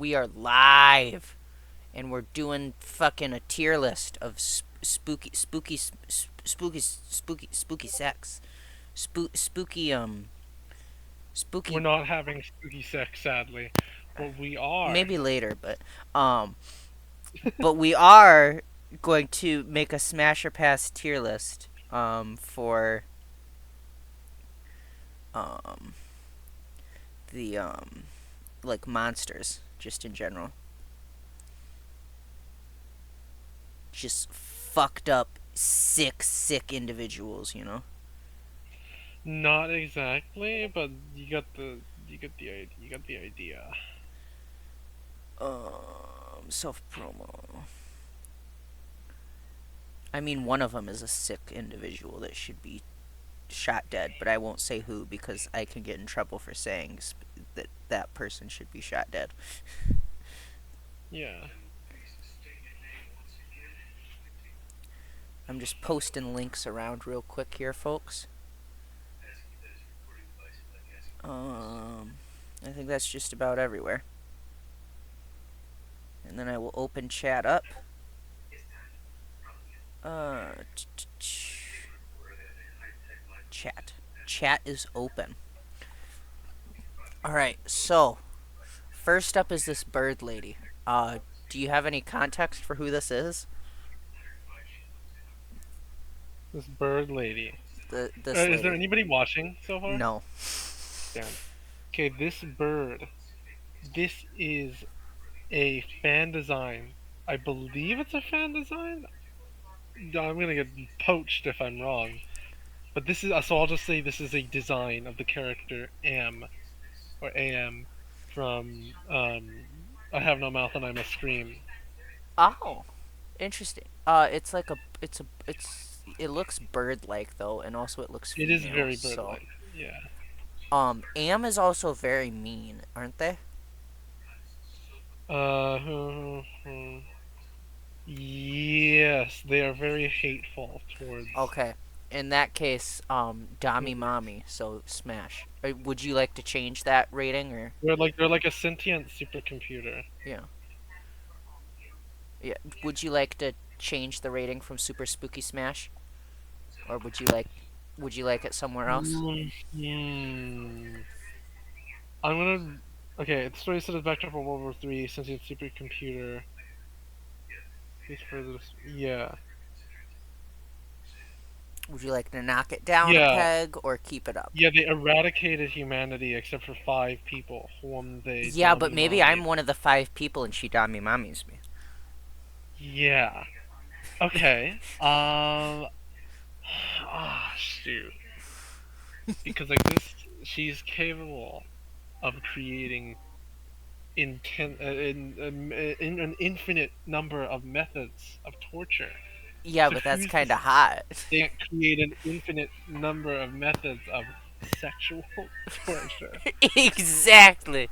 We are live, and we're doing fucking a tier list of spooky sex, spooky We're spooky. not having spooky sex, sadly. But we are. Maybe later, um, but we are going to make a smash or pass tier list for um the like monsters just in general, just fucked up sick individuals, you know. Not exactly, but you got the idea. Self promo. I mean, one of them is a sick individual that should be shot dead, but I won't say who because I can get in trouble for saying that that person should be shot dead. Yeah. I'm just posting links around real quick here, folks. I think that's just about everywhere. And then I will open chat up. Uh, chat. Chat is open. All right. So first up is this bird lady. Do you have any context for who this is? This bird lady. This Is there lady. anybody watching so far? No. Damn. Okay, this bird. This is a fan design. I believe it's a fan design. I'm gonna get poached if I'm wrong. But this is so I'll just say this is a design of the character Am or AM from I Have No Mouth and I Must Scream. Oh, interesting. It looks bird-like though, and also it looks It is female. very So, bird-like. Yeah. Am is also very mean, aren't they? Uh, yes, they are very hateful towards. Okay. In that case, Dami Mommy, so smash. Would you like to change that rating or They're like a sentient supercomputer. yeah, yeah? Would you like to change the rating from Super Spooky Smash, or would you like it somewhere else? Hmm. I'm gonna. Okay, the story set is backdrop for World War III. Sentient supercomputer. Please further. Yeah. Would you like to knock it down a Yeah. peg or keep it up? Yeah, they eradicated humanity except for 5 people, whom they Yeah, but Dami maybe I'm Mami. one of the 5 people and she Dami Mommies me. Yeah. Okay. Ah, shoot. Because like this, she's capable of creating in an infinite number of methods of torture. Yeah, So but that's who's to kind of say hot. they can't create an infinite number of methods of sexual torture? Exactly.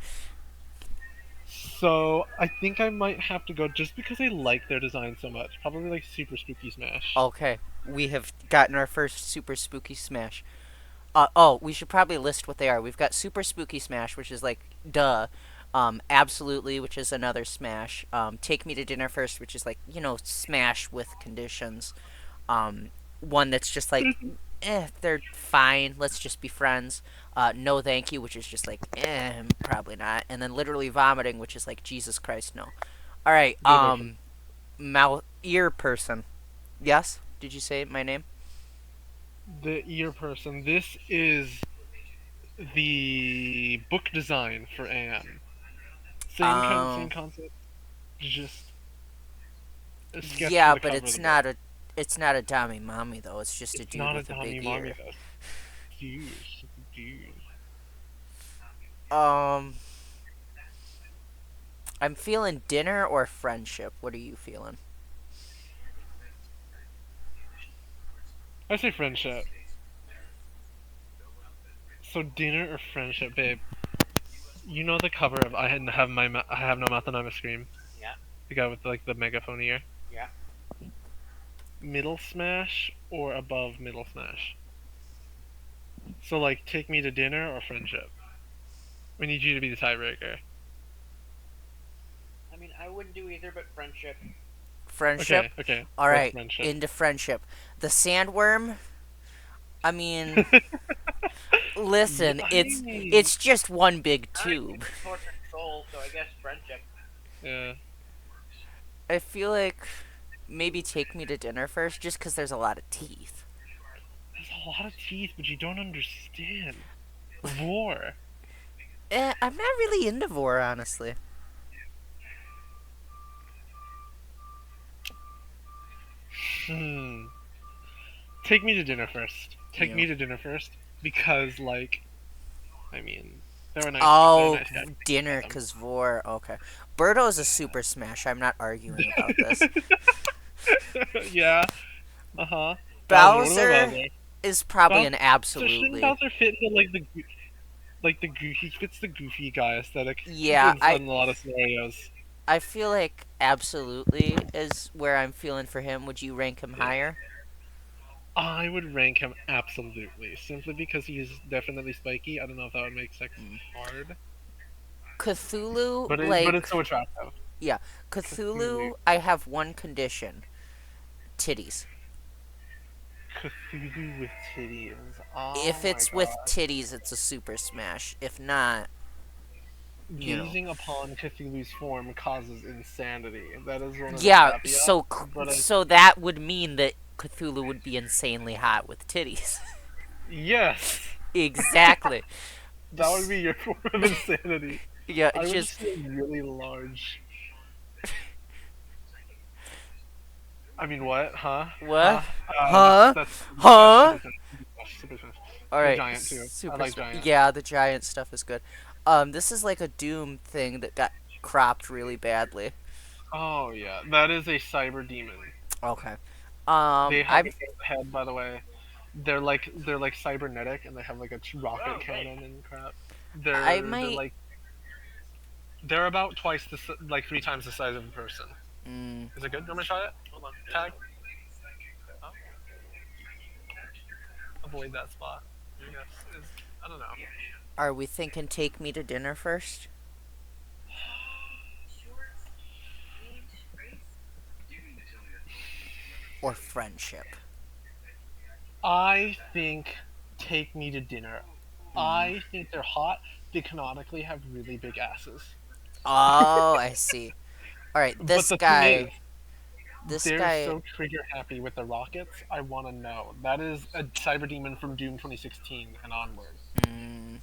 So I think I might have to go just because I like their design so much. Probably like Super Spooky Smash. Okay, we have gotten our first super spooky smash. Oh, we should probably list what they are. We've got super spooky smash, which is like duh. Absolutely, which is another smash. Take me to dinner first, which is like smash with conditions. Um, One that's just like, they're fine. Let's just be friends. No, thank you, which is just like, probably not. And then literally vomiting, which is like, Jesus Christ, no. All right. Deal breaker. Mouth ear person. Yes. Did you say my name? The ear person. This is the book design for Anne. Same Um. concept. Just a sketch for Yeah, the but cover of the book. it's not a Dami Mommy though. It's just a It's dude not a with a Dami big Mommy ear. though. Dude, dude. Um. I'm feeling dinner or friendship. What are you feeling? I say friendship. So dinner or friendship, babe? You know the cover of I have no mouth and I'm a scream. Yeah. The guy with like the megaphone ear. Yeah. Middle smash or above middle smash? So like, take me to dinner or friendship? We need you to be the tiebreaker. Friendship. Okay, okay. All That's right, friendship. into friendship. The sandworm. I mean, listen, I mean, it's just one big tube. yeah. I feel like maybe take me to dinner first, just because there's a lot of teeth. There's a lot of teeth, but you don't understand. Vor. I'm not really into vor, honestly. Hmm. Take me to dinner first. Take You know. me to dinner first because, like, I mean, they're a Oh, nice guy. dinner, cause vor. Okay, Birdo's a super smash. I'm not arguing about this. Yeah. Uh huh. Bowser. What about Bowser Bowser? is probably an Bowser shouldn't absolutely. Bowser fit into like the goofy? He fits the goofy guy aesthetic Yeah, in a lot of scenarios. I feel like absolutely is where I'm feeling for him. Would you rank him Yeah. higher? I would rank him absolutely, simply because he's definitely spiky. I don't know if that would make sex Mm. hard, Cthulhu, but like, it's so attractive. yeah, Cthulhu, Cthulhu. I have one condition: titties. Cthulhu with titties. Oh If my it's with god. titties, it's a super smash. If not, you know. Gazing upon Cthulhu's form causes insanity. That is one of the Yeah, caveats. so But so that would mean that Cthulhu would be insanely hot with titties. yes, Exactly. that would be your form of insanity. Yeah, I would just just see a really large. I mean, what? Huh? what? Huh? Huh? That's Huh? super fish, super fish. All The right, giant too. I super. like giant. Yeah, the giant stuff is good. This is like a Doom thing that got cropped really badly. Oh yeah, that is a cyber demon. Okay. They have I'm. a head, by the way. They're like cybernetic, and they have like a rocket cannon and crap. I They're might. like they're about twice like three times the size of a person. Mm, Is it good? You want me to try it? Hold on. Tag. Oh, avoid that spot. Yes. I don't know. are we thinking take me to dinner first or friendship? I think take me to dinner. Mm. I think they're hot. They canonically have really big asses. Oh, I see. All right, But this the thing is, guy. This they're guy. so trigger happy with the rockets. I want to know. That is a cyber demon from Doom 2016 and onward. Mm,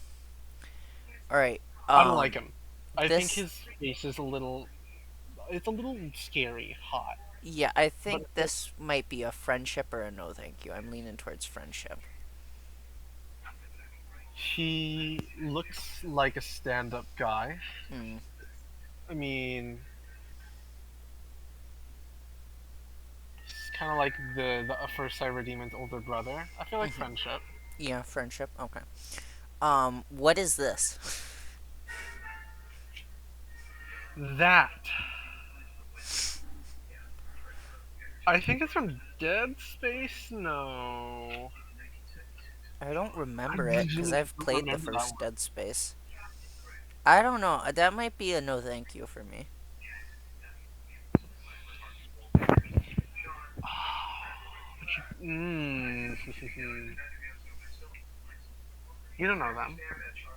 all right. I don't like him. I think This. his face is a little. It's a little scary, hot. Yeah, I But think this might be a friendship or a no, thank you. I'm leaning towards friendship. he looks like a stand-up guy. Mm. I mean, he's kind of like the first cyber demon's older brother. I feel like Hmm. friendship. Yeah, friendship. Okay. What is this? That I think it's from Dead Space. No, I don't I remember it because really I've don't played the remember that first one. Dead Space. I don't know. That might be a no, thank you for me. Mm. You don't know them.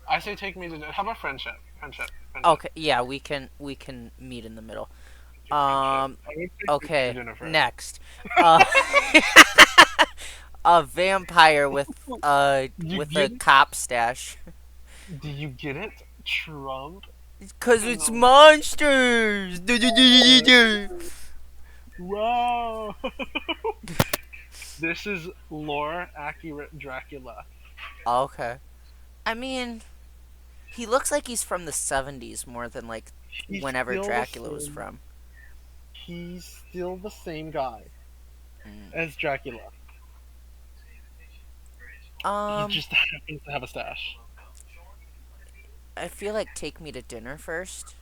I say take me to. How about friendship? Friendship. Friendship. Okay, yeah, we can meet in the middle. Friendship. Um, I would say take me to okay, dinner first. next. Uh, a vampire You with get a it? cop stash. Do you get it? Trump Cause and it's the monsters. wow. This is lore accurate Dracula. Okay. I mean, he looks like he's from the 70s more than like He's whenever still the Dracula was same. from. He's still the same guy Mm. as Dracula. He Um, just happens to have a stash. I feel like take me to dinner first.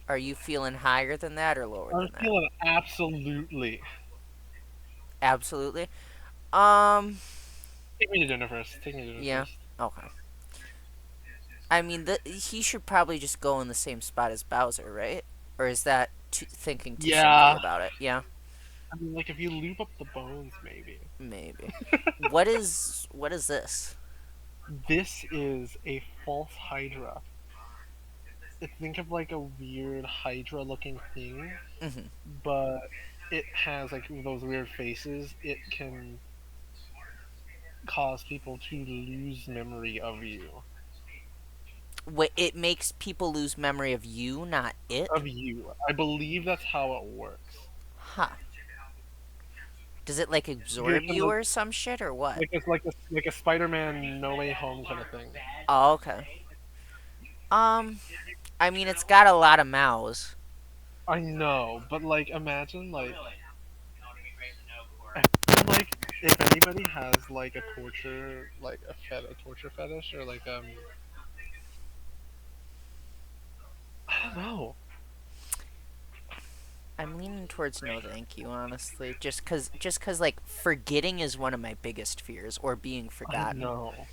Are you feeling higher than that or lower I'm than that? feeling absolutely. Absolutely. Um, Take me to dinner first. Take me to dinner yeah. first. Okay. I mean, he should probably just go in the same spot as Bowser, right? Or is that thinking too simply Yeah. about it? Yeah, I mean, like if you loop up the bones, maybe. maybe. What is this? This is a false Hydra. Think of like a weird Hydra-looking thing, Hmm. but it has like those weird faces. It can cause people to lose memory of you. What, it makes people lose memory of you, not it? Of you. I believe that's how it works. Huh. Does it like Like absorb from you the or some shit or what? like a Spider-Man No Way Home kind of thing. Oh, okay. Um, I mean, it's got a lot of mouths. I know, but like imagine like if anybody has like a torture a torture fetish or like I don't know. I'm leaning towards no thank you, honestly. Just cause like forgetting is one of my biggest fears, or being I forgotten. know.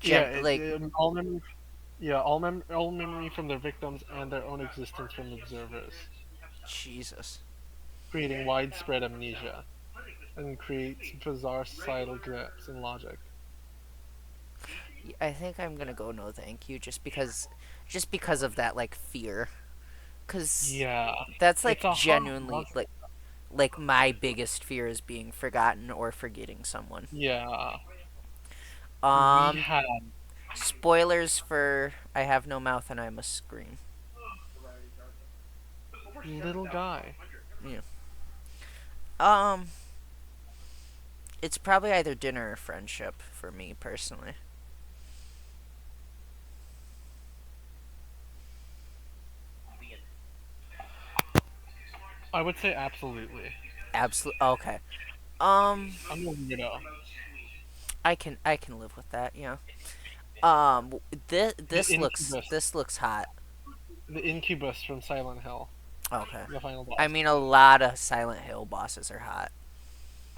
Yeah, Like all memory. Yeah, all memory from their victims and their own existence from observers, Jesus. creating widespread amnesia and creates bizarre societal gaps in logic. I think I'm gonna go no thank you, just because of that like fear. Cause Yeah, that's it's like a hard genuinely concept. like my biggest fear is being forgotten or forgetting someone. Yeah, we Um, had spoilers for I Have No Mouth and I Must Scream. little guy. Yeah. Um, it's probably either dinner or friendship for me personally. I would say absolutely. Absolutely. Okay. Um, I'm a weirdo. I can live with that. Yeah. This The this looks incubus, this looks hot. the incubus from Silent Hill, Okay. the final I boss. mean, a lot of Silent Hill bosses are hot.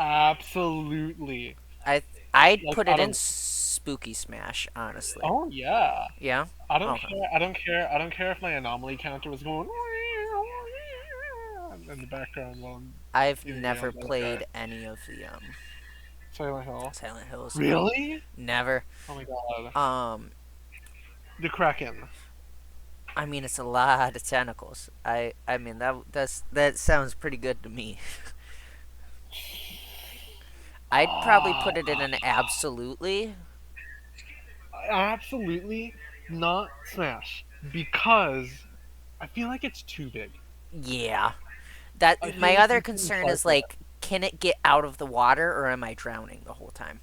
Absolutely. I I'd Like put I it in don't. Spooky Smash, honestly. Oh yeah. Yeah. I don't Okay. care. I don't care. I don't care if my anomaly counter was going in the background while I'm I've getting nailed never by that guy. played any of the Silent Hill. Silent Hills. No, Really? never. Oh my god. Um, The Kraken. I mean, it's a lot of tentacles. I mean that sounds pretty good to me. I'd probably Ah, put it in an absolutely. absolutely not Smash because I feel like it's too big. Yeah. I That feel my like other you can concern fight is that. like, can it get out of the water or am I drowning the whole time?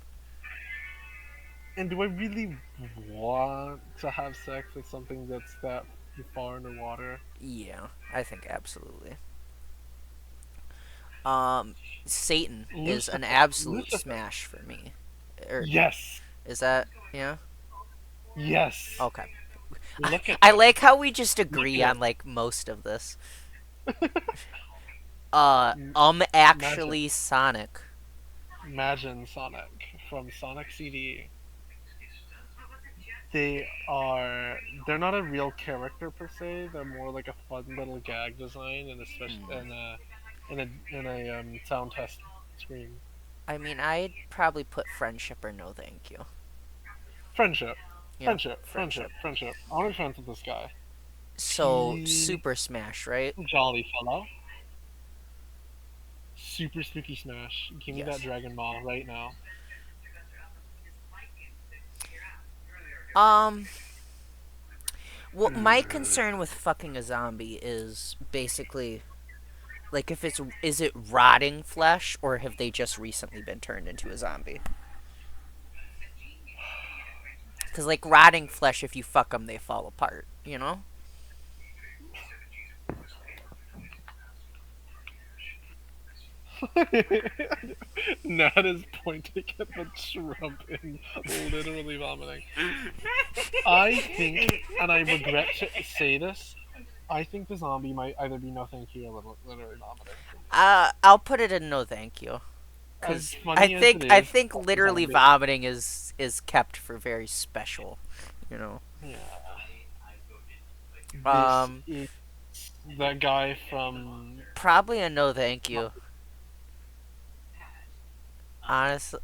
And do I really want to have sex with something that's that far underwater? Yeah, I think absolutely. Um, Satan is an Lucifer. absolute Lucifer. smash for me. Or Yes. is that yeah? Yes. Okay. Look at I him. like how we just Look agree at on him. like most of this. M- Imagine. Actually Sonic. Imagine Sonic from Sonic CD. They are they're not a real character per se. They're more like a fun little gag design and a special Mm. in a sound test screen. I mean, I'd probably put friendship or no thank you. Friendship, Yeah, friendship, friendship, friendship. friendship. I want to be friends with this guy. So He Super Smash, right? jolly fellow. Super spooky smash. Give me that Yes. Dragon Ball right now. Um. Well, my concern with fucking a zombie is basically like, if it's is it rotting flesh or have they just recently been turned into a zombie? Because like rotting flesh, if you fuck them, they fall apart. You know? Not as pointing at the Trump and literally vomiting. I think, and I regret to say this, I think the zombie might either be no thank you or literally vomiting for me. I'll put it in no thank you. As Cause I funny as it think I is, think fuck the literally zombie. vomiting is kept for very special, You know. Yeah. This Um, is that guy from. Probably a no thank you. Honestly,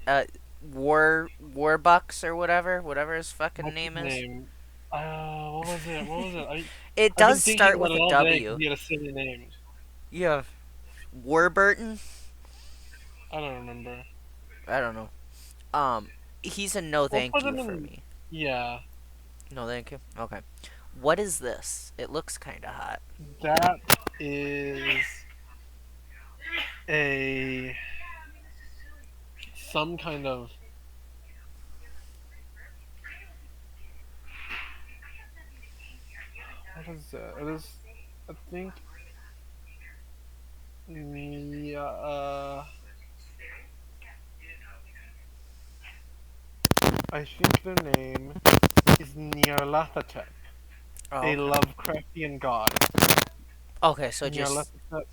Warbucks or whatever his fucking What's his name is. name? What was it? What was it? It I've does been thinking start about with it a all day because W. he had a silly name. Yeah, Warburton. I don't remember. I don't know. Um, he's a no We'll thank put you him for in. me. Yeah, No thank you. Okay. What is this? It looks kind of hot. that is a some kind of. What is it? It is. I think. Yeah. I think their name is Nyarlathotep, Oh, a okay. Lovecraftian god. Okay, so just Nyarlathotep.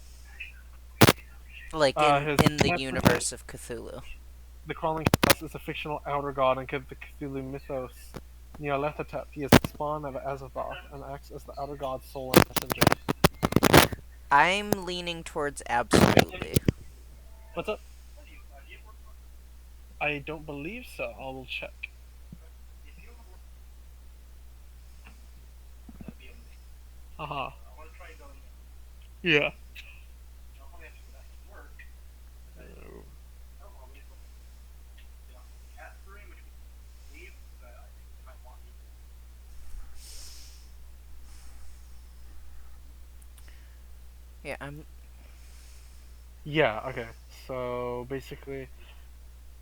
like His in the temperament. universe of Cthulhu. The crawling chaos is a fictional outer god in the Cthulhu mythos. Nyarlathotep, he is the spawn of Azathoth and acts as the outer god's soul and messenger. I'm leaning towards absolutely. What's up? I don't believe so. I will check. Haha. Yeah. Yeah, I'm. Yeah, okay. So basically,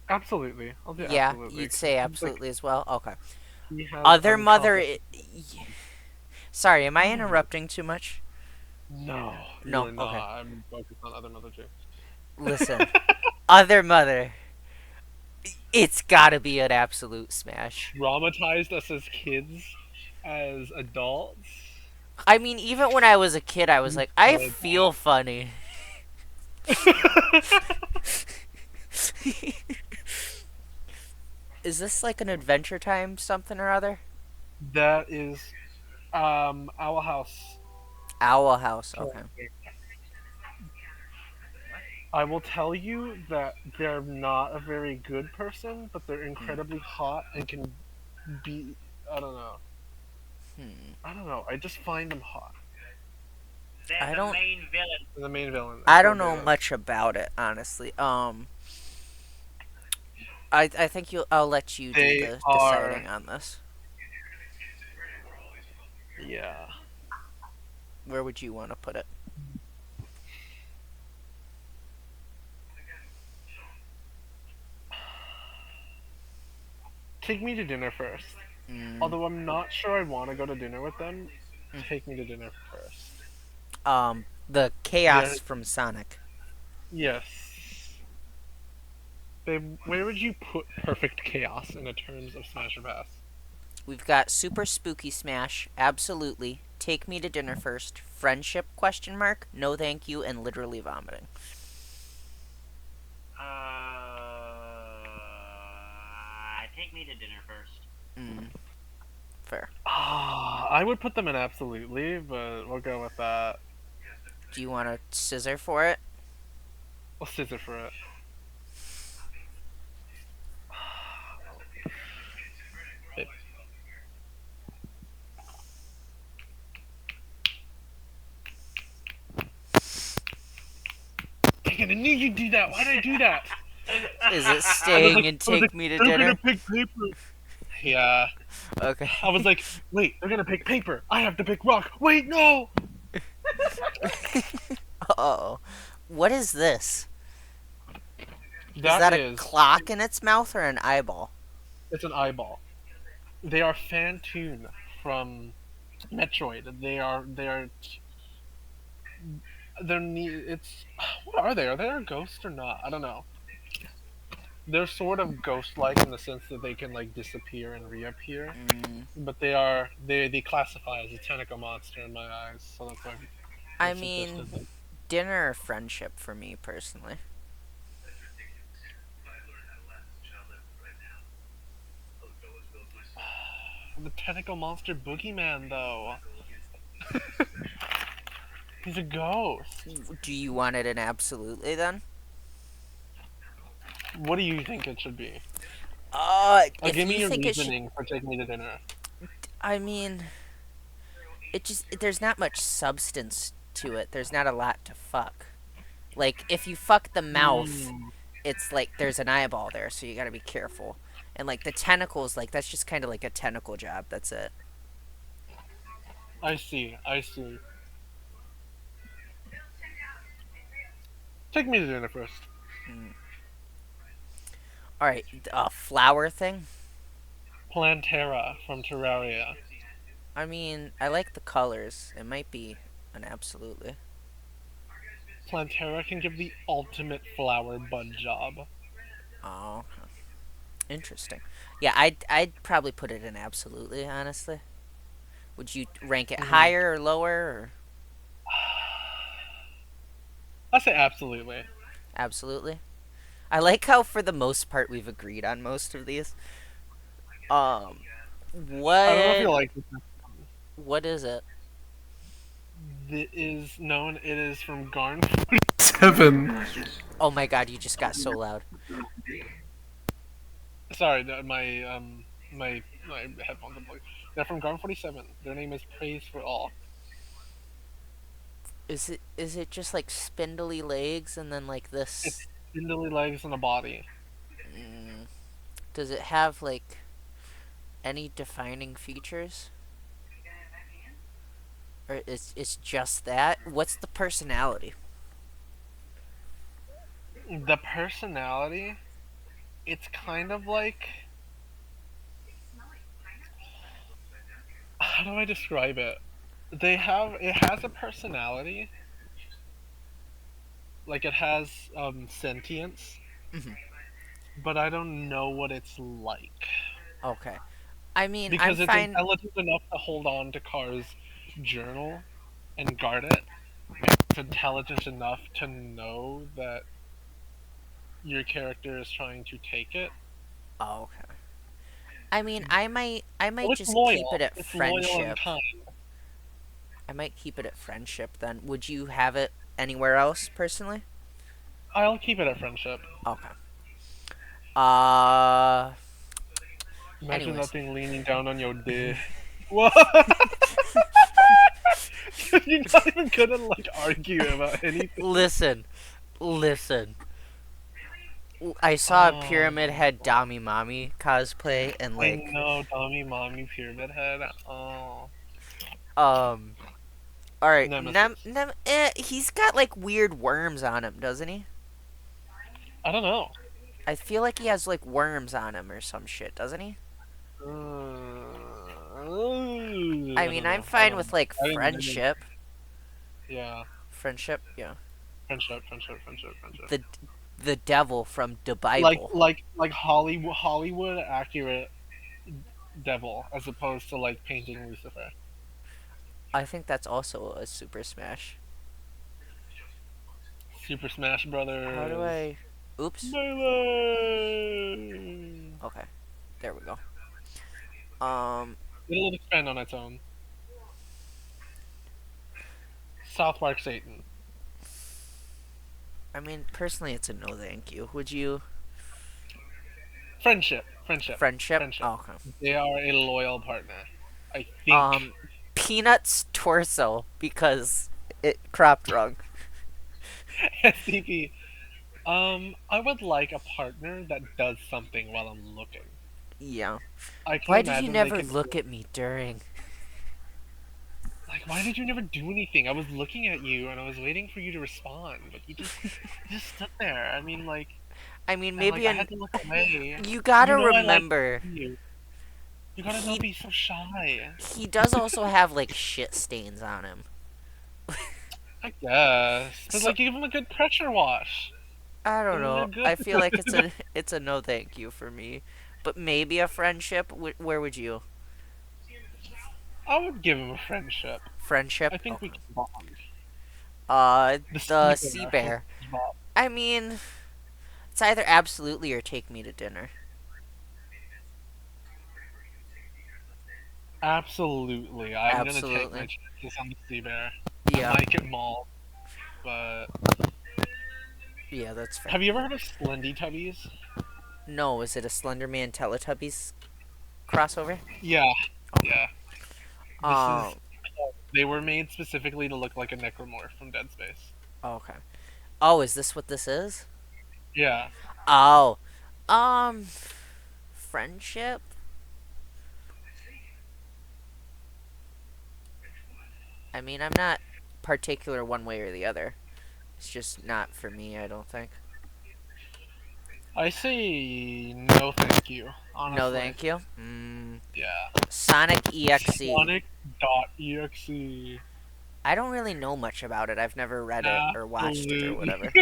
absolutely. I'll do Yeah, absolutely. you'd 'Cause say like, absolutely as well. Okay. he has Other mother. uncomplicated. Sorry, am I Other mother. interrupting too much? No, you No. are Okay. not. I'm focused on other mother too. Listen, other mother. It's gotta be an absolute smash. Traumatized us as kids, as adults. I mean, even when I was a kid, I was You like, I said feel funny. that. Is this like an Adventure Time something or other? That is Owl House Owl House. Okay. character. I will tell you that they're not a very good person, but they're Hmm. incredibly hot and can be. I don't know. Hmm. I don't know. I just find them hot. I don't. They're the main villain. I I swear don't to know God. much about it, honestly. I think you'll. I'll let you do They the are. deciding on this. Yeah. Where would you want to put it? Take me to dinner first. Mm, Although I'm not sure I want to go to dinner with them, mm. take me to dinner first. The They're chaos from Sonic. yes. Babe, where would you put perfect chaos in the terms of Smash or Pass? We've got Super Spooky Smash. Absolutely. Take me to dinner first. Friendship? Question mark. No, thank you. And literally vomiting. Take me to dinner first. Mm, fair. I would put them in absolutely, but we'll go with that. Do you want a scissor for it? We'll scissor for it. Babe, dang it, I knew you'd do that. Why did I do that? Is it I was staying like, and I was like, take me to they're gonna dinner? pick paper. Yeah. Okay. I was like, wait, they're gonna pick paper. I have to pick rock. Wait, no. Uh-oh. What is this? Is That that a is. clock in its mouth or an eyeball? It's an eyeball. They are Fantoon from Metroid. They're it's what are they? Are they a ghost or not? I don't know. They're sort of ghost-like in the sense that they can like disappear and reappear, Mm, but they classify as a tentacle monster in my eyes. So that's why I I mean, suggested them. dinner or friendship for me personally. the tentacle monster boogeyman, though. He's a ghost. Do you want it in absolutely then? What do you think it should be? If Give me you your think it should, reasoning for taking me to dinner. I mean, there's not much substance to it. There's not a lot to fuck. Like if you fuck the mouth, Hmm. it's like there's an eyeball there, so you got to be careful. And like the tentacles, like that's just kind of like a tentacle job. That's it. I see. I see. Take me to dinner first. Mm. All right, flower thing. Plantera from Terraria. I mean, I like the colors. It might be an absolutely. Plantera can give the ultimate flower bud job. Oh, interesting. Yeah, I'd probably put it in absolutely. Honestly, would you rank it Hmm. higher or lower? Or I say absolutely. absolutely. I like how for the most part we've agreed on most of these. Um, I don't know if what you like this. what is it? It is known. It is from Garn 47. Oh my god, you just got so loud. Sorry, my headphones unplugged. They're from Garn 47. Their name is Praise for All. Is it just like spindly legs and then like this? It's spindly legs and a body. Mm, does it have like any defining features? Or it's just that? What's the personality? The personality, it's kind of like, how do I describe it? It has a personality, like it has sentience, Mhm. but I don't know what it's like Okay. I mean, I'm because it's fine. intelligent enough to hold on to Car's journal and guard it. It's intelligent enough to know that your character is trying to take it. Oh, okay. I mean, I might Well, it's just keep it loyal. at It's loyal and friendship. kind. I might keep it at friendship then. Would you have it anywhere else personally? I'll keep it at friendship. Okay. Uh Imagine that anyways. thing leaning down on your dick. What? You're not even gonna like argue about anything. Listen. Listen. I saw a Oh, Pyramid Head Dami Mommy cosplay and I like know, Tommy, mommy, pyramid head. Oh, um all right, nemesis. he's got like weird worms on him, doesn't he? I don't know. I feel like he has like worms on him or some shit, doesn't he? I I mean, don't I'm know. I fine don't with know. like I didn't. friendship. Yeah, Friendship, yeah. friendship, friendship, friendship, friendship. The the devil from the Like, Bible. Hollywood accurate devil, as opposed to like painting Lucifer. I think that's also a Super Smash. Super Smash How do Brothers. I? Oops. Melee. Okay, there we go. Um, It'll expand on its own. South Park Satan. I mean, personally, it's a no, thank you. Would you? Friendship. Friendship. Friendship. Friendship. Oh, okay. They are a loyal partner. I think. Um, Peanut's torso because it cropped wrong. SCP. I would like a partner that does something while I'm looking. Yeah. I can Why did you imagine they never could. look at me during? Like, why did you never do anything? I was looking at you and I was waiting for you to respond, but you just stood there. I mean, like, I mean, and like maybe I an. had to look away. You You gotta know I like remember, you. You gotta not he be so shy. he does also have like shit stains on him. I guess, but So like, you give him a good pressure wash, I don't and then they're know. good. I feel like it's a no thank you for me. But maybe a friendship. Where would you? I would give him a friendship. I Friendship. think we Okay. can bond. The sea The sea bear from bear. SpongeBob. I mean, it's either absolutely or take me to dinner. Absolutely. I'm gonna take my Absolutely. chances on the sea bear. I Yeah. might get mauled, but Yeah, that's fair. have you ever heard of Slendy Tubbies? No, is it a Slenderman Teletubbies crossover? Yeah, Okay. yeah. This is Um. they were made specifically to look like a necromorph from Dead Space. Okay. Oh, is this what this is? Yeah. Oh. Um. Friendship. I mean, I'm not particular one way or the other. It's just not for me, I don't think. I say no thank you, No, honestly. thank you. Yeah. Sonic EXE. Sonic.exe. I don't really know much about it. I've never read it or watched it or Absolutely. whatever.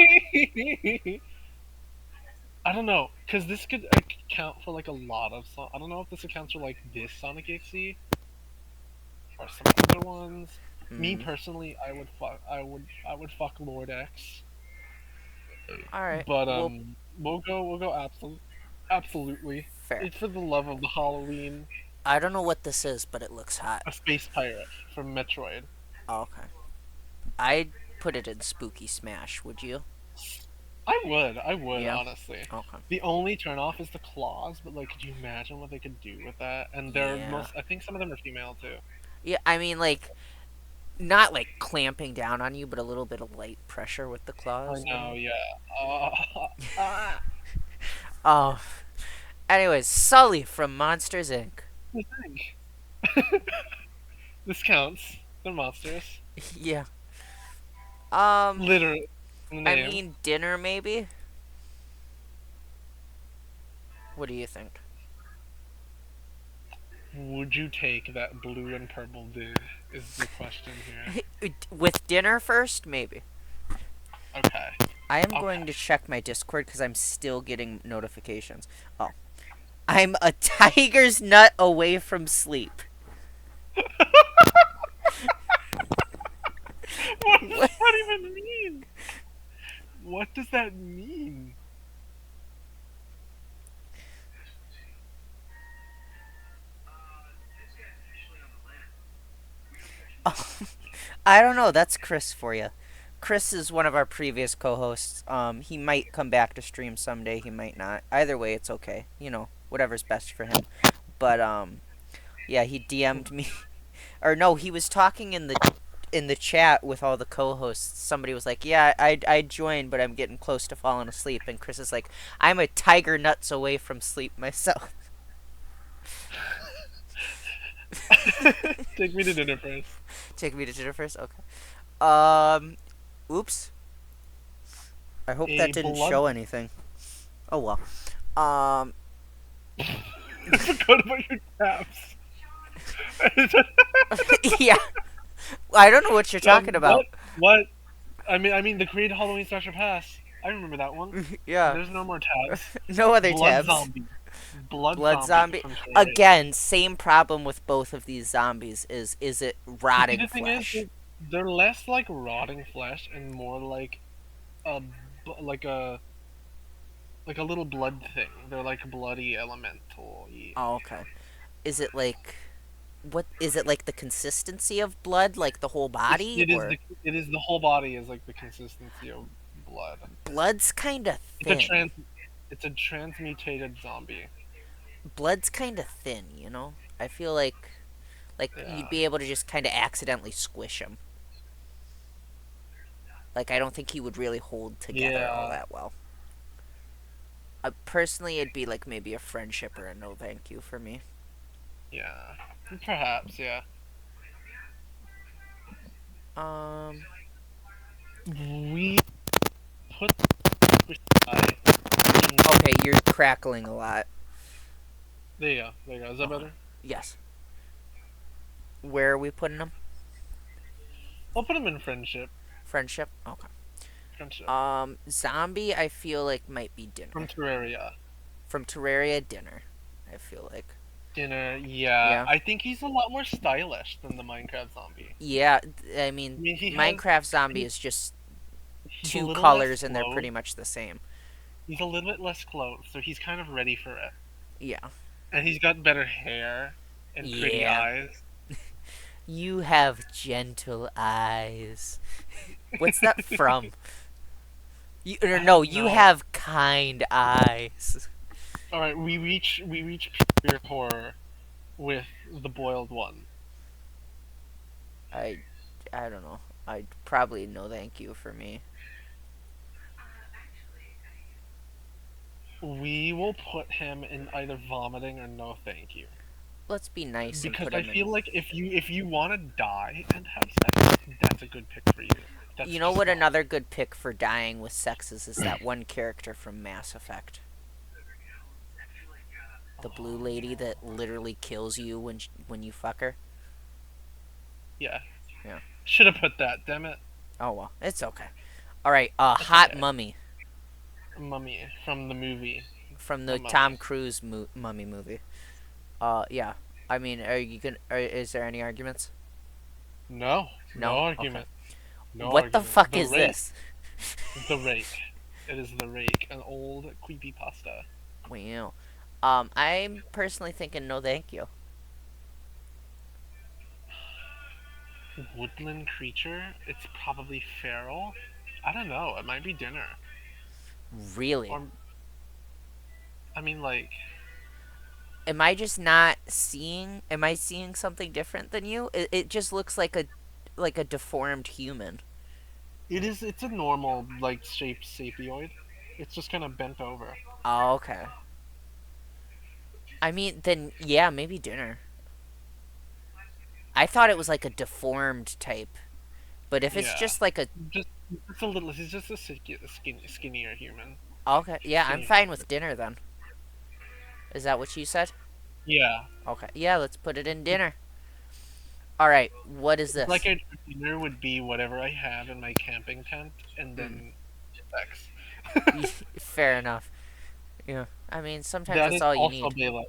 I don't know, because this could account for like a lot of I don't know if this accounts for like this Sonic EXE or some other ones. Me Hmm. personally, I would fuck Lord X. All right. But Well, we'll go absolutely. fair. It's for the love of the Halloween. I don't know what this is, but it looks hot. A space pirate from Metroid. Oh, okay. I'd put it in Spooky Smash, would you? I would Yeah. honestly. Okay. The only turnoff is the claws, but like, could you imagine what they could do with that? And they're Yeah. most. I think some of them are female too. Yeah, I mean, like, not like clamping down on you, but a little bit of light pressure with the I claws, know, maybe. yeah. Ah, Oh. Anyways, Sully from Monsters Inc. I think this counts. They're monsters. Yeah. Um, Literally, in the I name. mean, dinner maybe? What do you think? Would you take that blue and purple dude? Is the question here. With dinner first, maybe. Okay. I am Okay. going to check my Discord because I'm still getting notifications. Oh. I'm a tiger's nut away from sleep. What does What? that even mean? What does that mean? I don't know. That's Chris for you. Chris is one of our previous co-hosts. He might come back to stream someday. He might not. Either way, it's okay. You know, whatever's best for him. But yeah, he DM'd me, or no, he was talking in the chat with all the co-hosts. Somebody was like, "Yeah, I joined, but I'm getting close to falling asleep." And Chris is like, "I'm a tiger nuts away from sleep myself." Take me to dinner first. Take me to dinner first. Okay. Um, oops. I hope that A didn't blood. show anything. Oh well. Um, I forgot about your tabs. yeah. I don't know what you're talking What? about. What? I mean, the Creed Halloween Special Pass. I remember that one. Yeah. There's no more tabs. No other Blood tabs. Zombie. Blood Blood Zombie zombie. from Terraria. Again, same problem with both of these zombies is it But see, rotting the thing is, flesh. they're less like rotting flesh and more like a like a little blood thing. They're like bloody elemental. Oh, okay. Is it like what is it like the consistency of blood like the whole It's, body it is or the whole body is like the consistency of blood. blood's kind of It's a thin. transmutated zombie. Blood's kind of thin, you know? I feel like you'd Yeah. be able to just kind of accidentally squish him. Like I don't think he would really hold together all Yeah. that well. Personally, it'd be like maybe a friendship or a no thank you for me. Yeah. Perhaps. Yeah. Um, We put beside. okay, you're crackling a lot. There you go. There you go. Is that Okay. better? Yes. Where are we putting them? I'll put him in friendship. Friendship? Okay. Friendship. Zombie, I feel like might be From dinner. Terraria. From Terraria, dinner. I feel like. Dinner. Yeah. Yeah. I think he's a lot more stylish than the Minecraft zombie. Yeah, I I mean, mean, Minecraft Zombie is just he's a two little less colors and they're clothed. pretty much the same. He's a little bit less clothed, so he's kind of ready for it. Yeah. And he's got better hair. and pretty Yeah. eyes. You have gentle eyes. What's that from? Or I no, don't you know. have kind eyes. All right, we reach pure horror with the boiled one. I I don't know. I'd probably no thank you for me. We will put him in either vomiting or no thank you. Let's be nice and Because put I him in. feel like if you want to die and have sex, that's a good pick for you. That's You know just what not. another good pick for dying with sex is that one character from Mass Effect. The blue Oh lady no. that literally kills you when you fuck her. Yeah, Yeah. should have put that. Damn it. Oh well, it's okay. All right, That's Hot okay. Mummy Mummy from the movie, from The the Mummy. Tom Cruise Mummy movie. Yeah. I mean, are you gonna? Is there any arguments? No, No. no Okay. argument. No What the argument. fuck The is rake. this? The rake. It is the rake, an old creepy pasta. Wow. I'm personally thinking no, thank you. Woodland creature. It's probably feral. I don't know. It might be dinner. Really? Or I mean, like Am I just not seeing? Am I seeing something different than you? It just looks like a deformed human. it is. It's a normal like shaped sapioid. It's just kind of bent over. Oh, okay. I mean, then yeah, maybe dinner. I thought it was like a deformed type, but if it's Yeah. just like a Just it's a little. He's just a skinnier human. okay, yeah, I'm Skinnier. fine with dinner then. Is that what you said? Yeah. Okay, yeah, let's put it in dinner. All right, what is Like this? a dinner would be whatever I have in my camping tent, and Hmm. then sex. Fair enough. Yeah, I mean sometimes That that's is all you also need. Bela.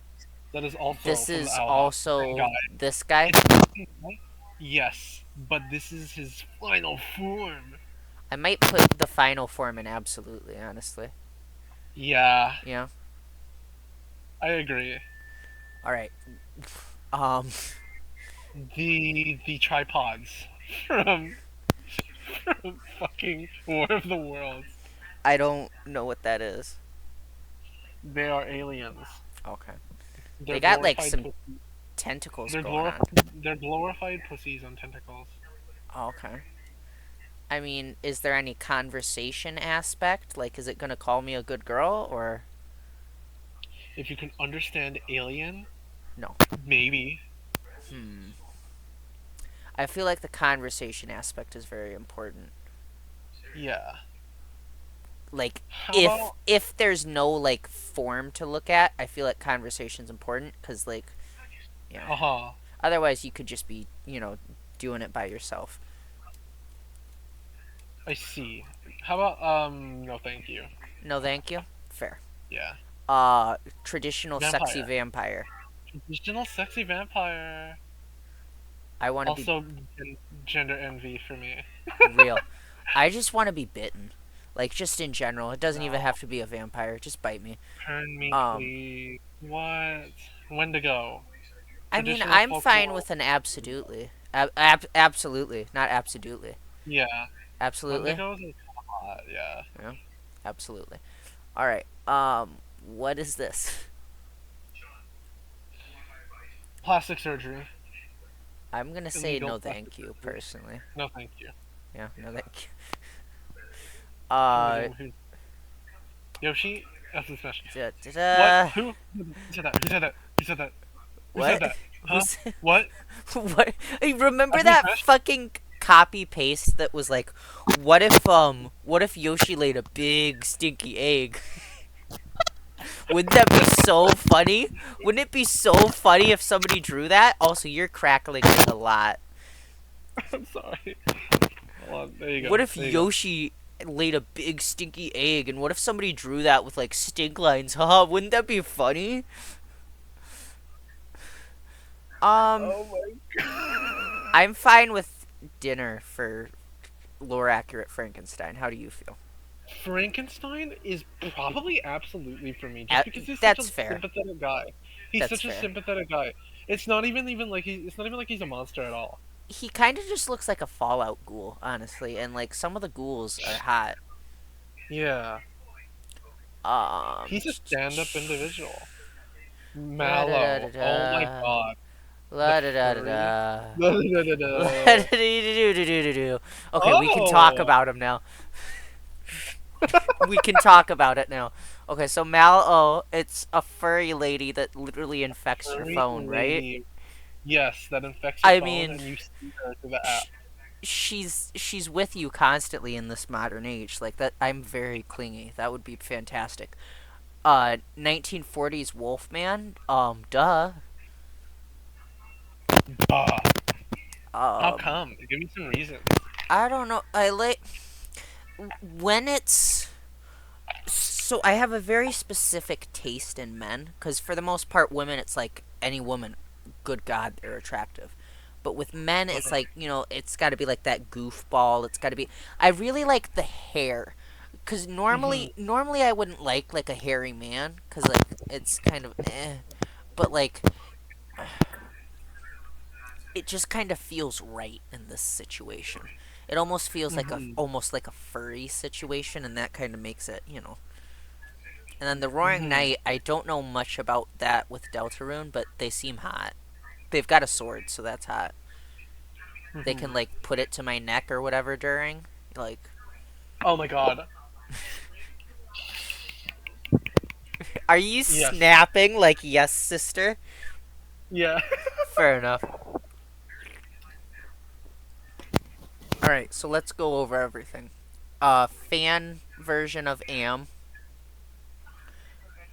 That is also This from the is Owl House. Same also guy. this guy. It's the same guy. Yes, but this is his final form. I might put the final form in absolutely, honestly. Yeah, Yeah. I agree. All right. Um, The tripods from, from fucking War of the Worlds. I don't know what that is. They are aliens. Okay. They They're got like glorified. some tentacles They're going on. glorified. They're glorified pussies on tentacles. Okay. I mean, is there any conversation aspect? Like, is it gonna call me a good girl or If you can understand alien, no? maybe. Hmm. I feel like the conversation aspect is very important. Yeah. Like, How if about if there's no like form to look at, I feel like conversation's important because like, yeah. uh-huh. Otherwise, you could just be, doing it by yourself. I see. How about no thank you. No, thank you. Fair. Yeah. Traditional sexy Vampire. vampire. Traditional sexy vampire. I want to be Also gender envy for me. real. I just want to be bitten. Like, just in general. It doesn't even No. have to be a vampire. Just bite me. Turn me Um, please. What? Wendigo. I mean, Traditional I'm fine folklore. with an absolutely. Absolutely. Not absolutely. Yeah. Absolutely. Wendigos is hot, yeah. Yeah, absolutely. All right. What is this? Plastic surgery. I'm gonna say Illegal no, plastic thank you, surgery. personally. No thank you. Yeah, no, thank you. I'm gonna go who Yoshi? That's the smash. Da, da, What? da. Who? Who said that? Who said that? Who said that? Who said What? that? Huh? Who's What? what? Hey, remember That's the that smash? fucking copy paste that was like, what if Yoshi laid a big stinky egg? Wouldn't that be so funny? Wouldn't it be so funny if somebody drew that? Also, you're crackling it a lot. I'm sorry. Hold on. There you go. What if There you go. Yoshi laid a big stinky egg, and what if somebody drew that with like stink lines? Haha, wouldn't that be funny? Um, Oh my god. I'm fine with dinner for lore accurate Frankenstein. How do you feel? Frankenstein is probably absolutely for me, just because he's such That's a fair. sympathetic guy. He's That's such a fair. sympathetic guy. It's not even like he's a monster at all. He kind of just looks like a Fallout ghoul, honestly, and like some of the ghouls are hot. Yeah, Um, he's a stand-up individual. la da da da Mallow. Oh my da, god, the la da da da furry. da. Da, da, da, La da. da da do do do do do. Okay, we can talk Oh, about him now. We can talk about it now. Okay, so Mal-O, it's a furry lady that literally infects your furry phone, right? lady. Yes, that infects your I phone, mean, and you see her through the sh- app. she's with you constantly in this modern age. Like that, I'm very clingy. That would be fantastic. 1940s Wolfman. Duh. Ah, how Um, come? Give me some reasons. I don't know. I like when it's so I have a very specific taste in men because for the most part, women, it's like any woman, good God, they're attractive. But with men, it's Uh-huh. like it's got to be like that goofball. It's got to be. I really like the hair, because Hmm. normally I wouldn't like a hairy man, because like it's kind of eh. But like it just kind of feels right in this situation. It almost feels like Hmm. a furry situation, and that kind of makes it. And then the Roaring Hmm. Knight, I don't know much about that with Deltarune, but they seem hot. They've got a sword, so that's hot. They Hmm. can like put it to my neck or whatever during. Like, Oh my god. are you Yes. snapping? Like, yes, sister. Yeah. Fair enough. All right, so let's go over everything. Fan version of Am,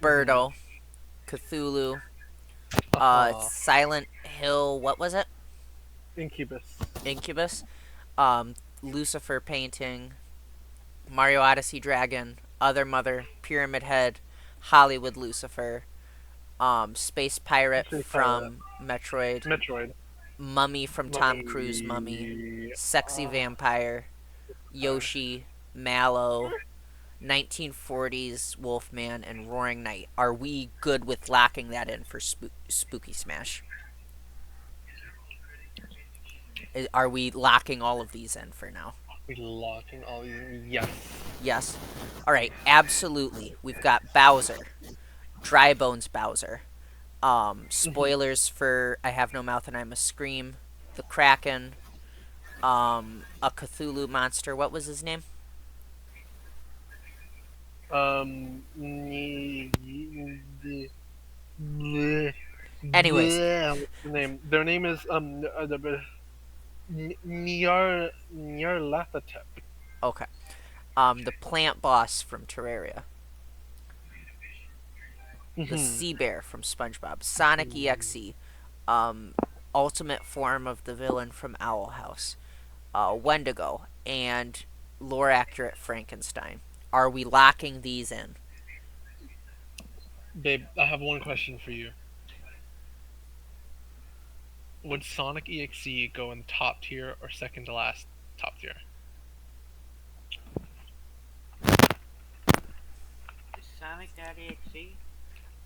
Hmm. Birdo, Cthulhu, Uh-huh. Silent Hill. What was it? Incubus. Incubus. Lucifer painting, Mario Odyssey Dragon, Other Mother, Pyramid Head, Hollywood Lucifer, Space Pirate Space Pirate. from Metroid, Metroid. Mummy from Tom Cruise Mummy, Mummy. Sexy Vampire, Yoshi, Mallow, 1940s Wolfman, and Roaring Knight. Are we good with locking that in for Spooky Smash? Are we locking all of these in for now? We locking all these. Yes. Yes. All right, absolutely. We've got Bowser, Dry Bones Bowser. Hmm. Spoilers for I Have No Mouth and I Must Scream, the Kraken, a Cthulhu monster. What was his name? The, bleh, Anyways, what's the name? Their name is Nyarlathotep. okay. The plant boss from Terraria, the Hmm. sea bear from SpongeBob, Sonic EXE, um, ultimate form of the villain from Owl House, Wendigo, and lore accurate Frankenstein. Are we locking these in? Babe, I have one question for you. Would Sonic EXE go in top tier or second to last top tier? Sonic.exe?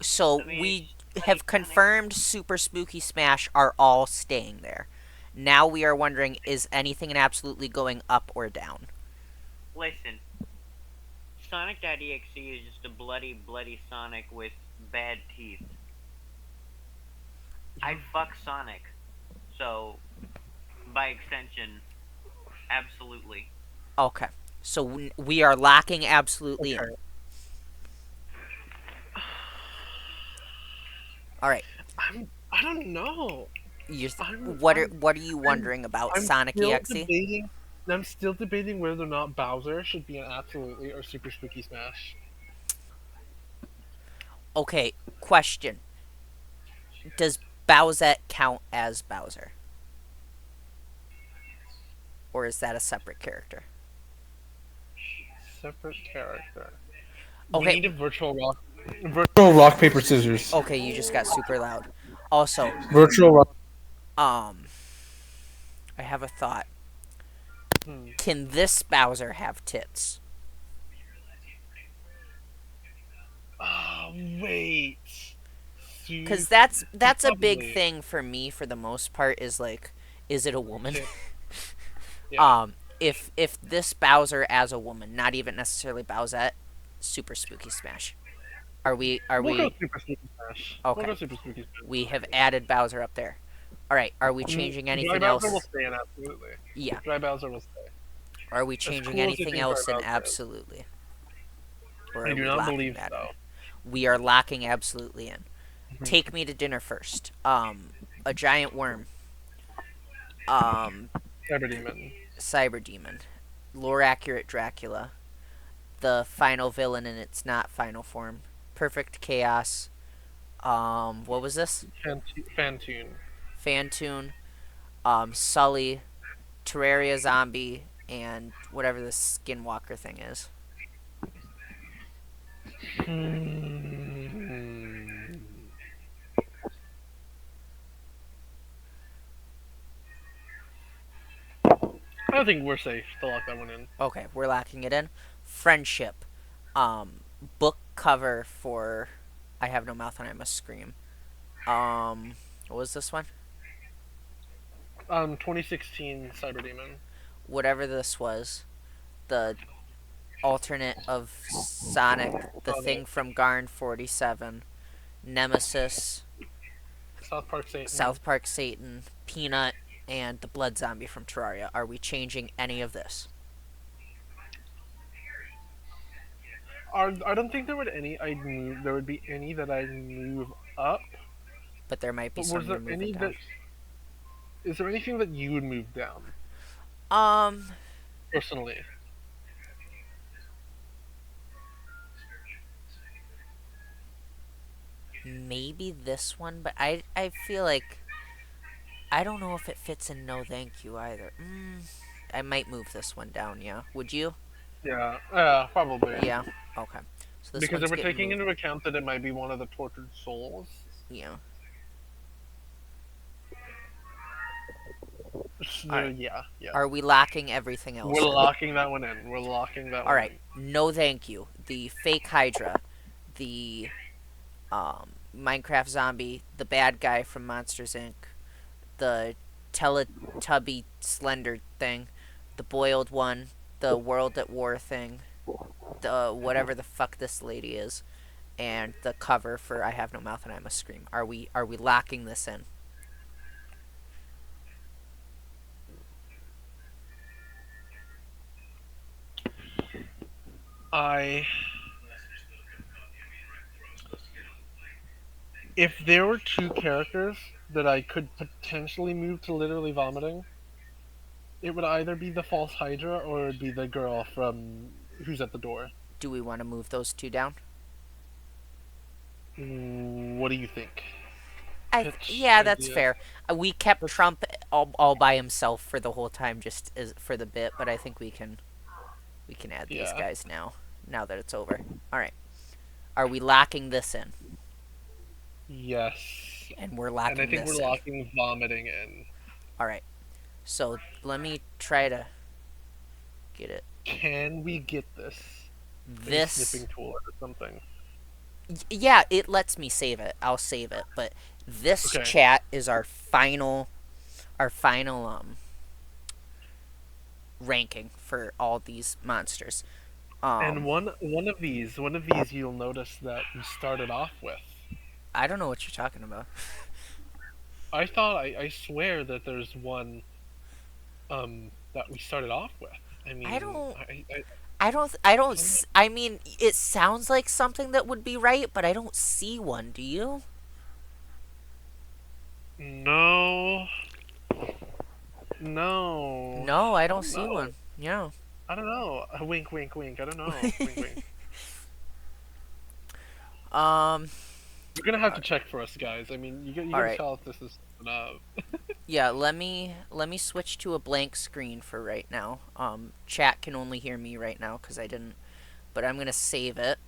So I mean, we it's have Bloody Sonic. confirmed Super Spooky Smash are all staying there. Now we are wondering, is anything absolutely going up or down? Listen, Sonic.exe is just a bloody Sonic with bad teeth. I'd fuck Sonic. So, by extension, absolutely. Okay. So we are locking absolutely in. Okay. All right. I don't know. You I'm what are I'm what are you I'm wondering about I'm Sonic still EXE? debating. I'm still debating whether or not Bowser should be an absolutely or super spooky smash. Okay, question. Does Bowsette count as Bowser? Or is that a separate character? Separate character. We Okay, need a virtual rock paper scissors. okay, you just got super loud. Also, Virtual rock. um I have a thought. Hmm. Can this Bowser have tits? Oh wait. Because Zeus. that's a big Probably. thing for me for the most part is like, is it a woman? Okay. Yeah. If this Bowser as a woman, not even necessarily Bowsette, super spooky smash. Are We'll go we Super Spooky Smash. We'll okay? go Super Spooky Smash. We have added Bowser up there. All right. Are we Mm, changing Dry anything Bowser will else? stay in absolutely. Yeah. Dry Bowser will stay. Are we As changing cool as you anything think Dry else in Bowser is. absolutely? Or I are do we not locking believe that so. in? We are locking absolutely in. Mhm. Take me to dinner first. A giant worm. Um, Cyber Demon. cyber demon. Lore accurate Dracula. The final villain in its not final form. Perfect chaos. What was this? Fantoon. Fantoon. Sully. Terraria zombie. And whatever this skinwalker thing is. Hmm. I think we're safe to lock that one in. Okay, we're locking it in. Friendship. Book cover for I Have No Mouth and I Must Scream. What was this one? 2016 Cyber Demon. Whatever this was. The alternate of Sonic, the thing Sonic. from Garn 47, Nemesis, South Park Satan. South Park Satan, Peanut, and the Blood Zombie from Terraria. Are we changing any of this? I don't think there would be any that I'd move up. But there might be But some you're moving down. is there anything that you would move down Um, personally? maybe this one, but I feel like I don't know if it fits in No Thank You either. I might move this one down. Yeah, would you? Yeah, yeah, probably. Yeah. Okay. So this Because if one's we're getting taking moved. into account that it might be one of the tortured souls, Yeah. All right. yeah, yeah. Are we locking everything We're else in? locking that one in. We're locking that All one right. in. No thank you. The fake Hydra, the Minecraft zombie, the bad guy from Monsters Inc., the Teletubby Slender thing, the boiled one, the World at War thing, the whatever the fuck this lady is, and the cover for I Have No Mouth and I Must Scream. Are we locking this in? I If there were two characters that I could potentially move to literally vomiting, it would either be the false Hydra or it would be the girl from Who's at the Door. Do we want to move those two down? What do you think? Pitch Yeah, that's ideas. fair. We kept Let's. Trump all by himself for the whole time, just as for the bit. But I think we can add these Yeah. guys now. Now that it's over. All right. Are we locking this in? Yes. And we're And I locking think we're this in. locking vomiting in. All right. So let me try to get it. Can we get this? Like a This. snipping tool or something. Yeah, it lets me save it. I'll save it. But this Okay. chat is our final ranking for all these monsters. And Um, one of these you'll notice that we started off with. I don't know what you're talking about. I swear that there's one that we started off with. I I mean, don't. I some I mean, it sounds like something that would be right, but I don't see one. Do you? no, no, No, I I don't don't see know. one. Yeah. I don't know. Wink, wink, wink. I don't know. Wink, wink. um. You're gonna have to check for us, guys. I mean, you All gotta right. tell if this is something up. Yeah. Let me switch to a blank screen for right now. Chat can only hear me right now because I didn't. But I'm gonna save it.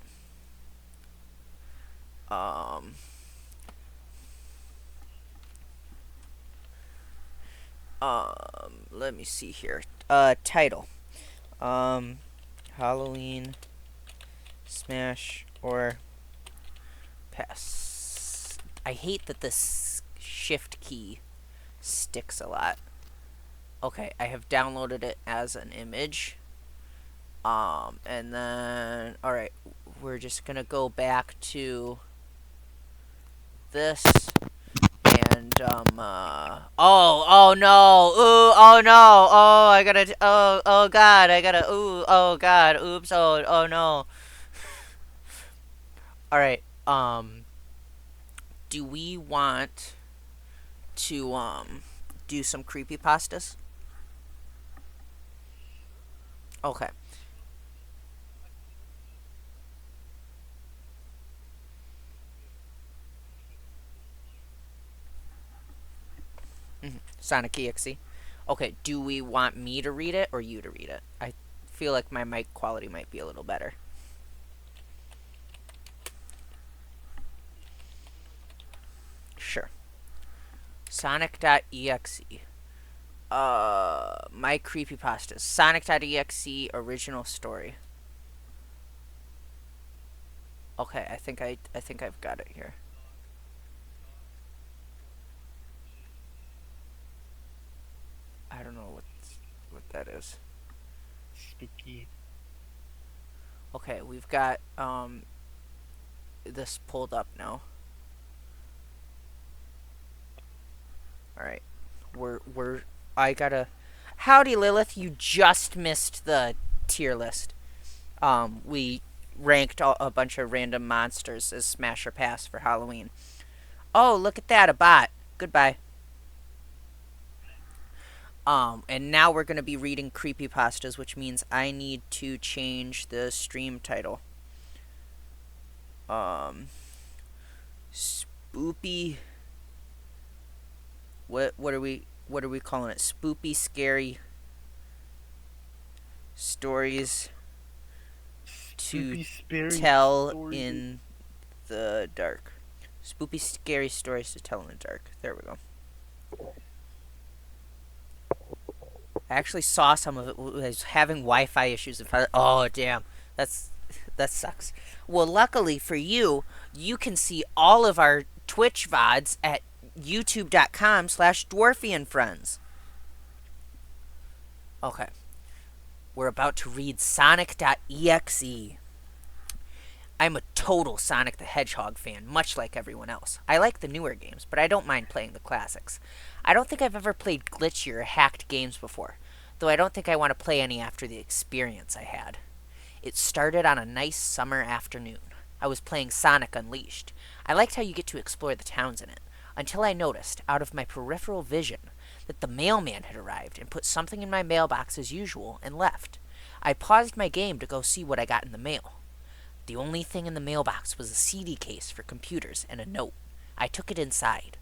Um. Let me see here. Title. Um. Halloween. Smash or pass. I hate that this shift key sticks a lot. Okay, I have downloaded it as an image. And then, all right, we're just gonna go back to this and oh no, ooh, oh no, oh I gotta, oh god, I gotta, ooh, oh god, oops, oh no. All right, do we want to do some creepy pastas? Okay. Sonic EXE. Okay, do we want me to read it or you to read it? I feel like my mic quality might be a little better. Sure. Sonic.exe. My creepypastas. Sonic.exe original story. Okay, I think I've got it here. I don't know what that is. Spooky. Okay, we've got this pulled up now. All right. We're I gotta. Howdy, Lilith. You just missed the tier list. We ranked a bunch of random monsters as Smash or Pass for Halloween. Oh, look at that, a bot. Goodbye. And now we're gonna be reading creepypastas, which means I need to change the stream title. Um, spoopy. What are we calling it? Spoopy, scary stories to Spooky, scary tell stories. in the dark. Spoopy, scary stories to tell in the dark. There we go. I actually saw some of it was having Wi-Fi issues. Oh damn, that's that sucks. Well, luckily for you, you can see all of our Twitch VODs at youtube.com/dwarfianfriends. Okay, we're about to read Sonic.exe. I'm a total Sonic the Hedgehog fan, much like everyone else. I like the newer games, but I don't mind playing the classics. I don't think I've ever played glitchy or hacked games before, though I don't think I want to play any after the experience I had. It started on a nice summer afternoon. I was playing Sonic Unleashed. I liked how you get to explore the towns in it, until I noticed, out of my peripheral vision, that the mailman had arrived and put something in my mailbox as usual and left. I paused my game to go see what I got in the mail. The only thing in the mailbox was a CD case for computers and a note. I took it inside.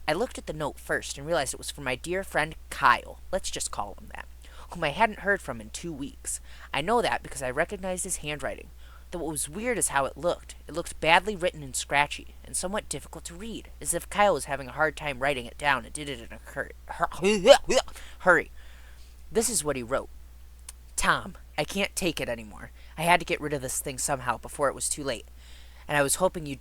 I looked at the note first and realized it was from my dear friend Kyle, let's just call him that, whom I hadn't heard from in 2 weeks. I know that because I recognized his handwriting. Though what was weird is how it looked. It looked badly written and scratchy, and somewhat difficult to read, as if Kyle was having a hard time writing it down and did it in a hurry. This is what he wrote. Tom, I can't take it anymore. I had to get rid of this thing somehow before it was too late. And I was hoping you'd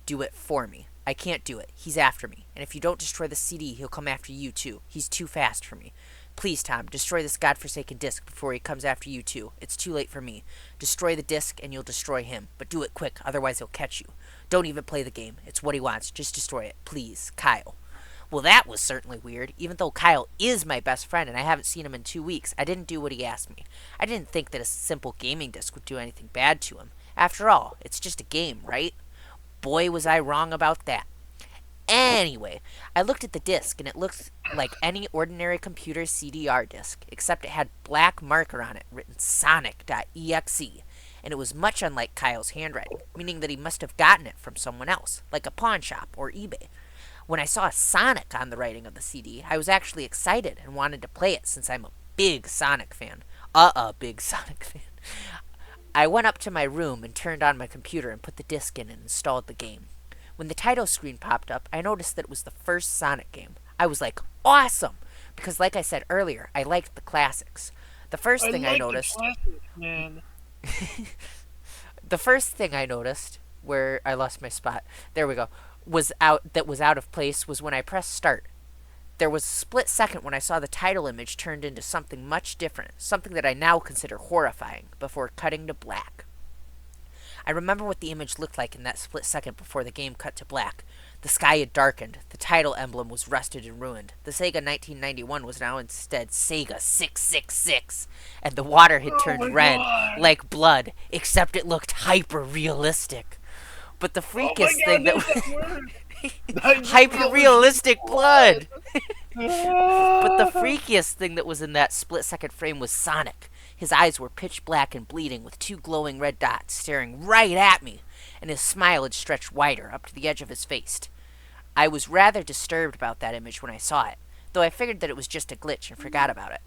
do it for me. I can't do it. He's after me. And if you don't destroy the CD, he'll come after you too. He's too fast for me. Please, Tom, destroy this godforsaken disc before he comes after you too. It's too late for me. Destroy the disc and you'll destroy him. But do it quick, otherwise he'll catch you. Don't even play the game. It's what he wants. Just destroy it. Please, Kyle. Well, that was certainly weird. Even though Kyle is my best friend and I haven't seen him in 2 weeks, I didn't do what he asked me. I didn't think that a simple gaming disc would do anything bad to him. After all, it's just a game, right? Boy, was I wrong about that. Anyway, I looked at the disc and it looked like any ordinary computer CDR disc, except it had black marker on it written Sonic.exe, and it was much unlike Kyle's handwriting, meaning that he must have gotten it from someone else, like a pawn shop or eBay. When I saw Sonic on the writing of the CD, I was actually excited and wanted to play it since I'm a big Sonic fan. Big Sonic fan. I went up to my room and turned on my computer and put the disc in and installed the game. When the title screen popped up, I noticed that it was the first Sonic game. I was like, awesome! Because like I said earlier, I liked the classics. The first I thing I like the noticed classics, man. the first thing I noticed, where I lost my spot, there we go, was out of place was when I pressed start. There was a split second when I saw the title image turned into something much different, something that I now consider horrifying, before cutting to black. I remember what the image looked like in that split second before the game cut to black. The sky had darkened, the title emblem was rusted and ruined. The Sega 1991 was now instead Sega 666, and the water had Oh turned my red, god! like blood, except it looked hyper realistic. But the Oh my freakiest god, thing that there's that word! hyper Hyper-realistic realistic blood! blood. But the Ah! freakiest thing that was in that split second frame was Sonic. His eyes were pitch black and bleeding, with two glowing red dots staring right at me, and his smile had stretched wider up to the edge of his face. I was rather disturbed about that image when I saw it, though I figured that it was just a glitch and forgot about it.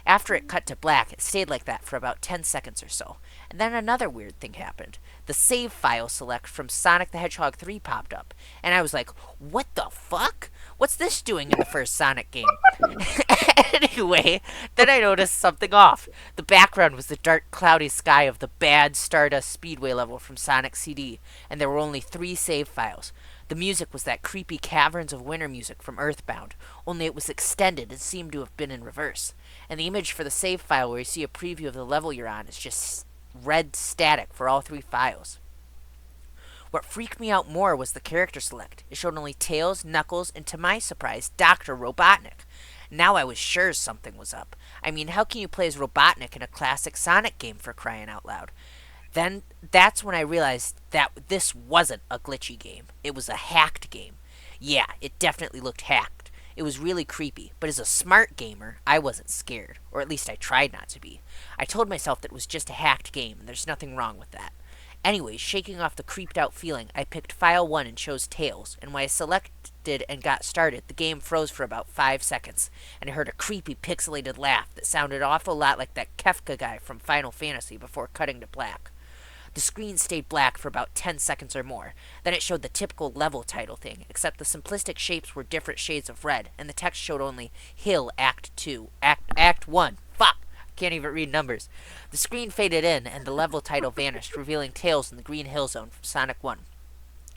After it cut to black, it stayed like that for about 10 seconds or so, and then another weird thing happened. The save file select from Sonic the Hedgehog 3 popped up, and I was like, what the fuck? What's this doing in the first Sonic game? Anyway, then I noticed something off. The background was the dark, cloudy sky of the bad Stardust Speedway level from Sonic CD, and there were only 3 save files. The music was that creepy Caverns of Winter music from Earthbound, only it was extended and seemed to have been in reverse. And the image for the save file where you see a preview of the level you're on is just red static for all 3 files. What freaked me out more was the character select. It showed only Tails, Knuckles, and to my surprise, Dr. Robotnik. Now I was sure something was up. I mean, how can you play as Robotnik in a classic Sonic game, for crying out loud? Then that's when I realized that this wasn't a glitchy game. It was a hacked game. Yeah, it definitely looked hacked. It was really creepy, but as a smart gamer, I wasn't scared, or at least I tried not to be. I told myself that it was just a hacked game, and there's nothing wrong with that. Anyways, shaking off the creeped out feeling, I picked File 1 and chose Tails, and when I selected and got started, the game froze for about 5 seconds, and I heard a creepy pixelated laugh that sounded an awful lot like that Kefka guy from Final Fantasy before cutting to black. The screen stayed black for about 10 seconds or more. Then it showed the typical level title thing, except the simplistic shapes were different shades of red, and the text showed only Hill Act 2, Act 1. Fuck! Can't even read numbers. The screen faded in, and the level title vanished, revealing Tails in the Green Hill Zone from Sonic 1.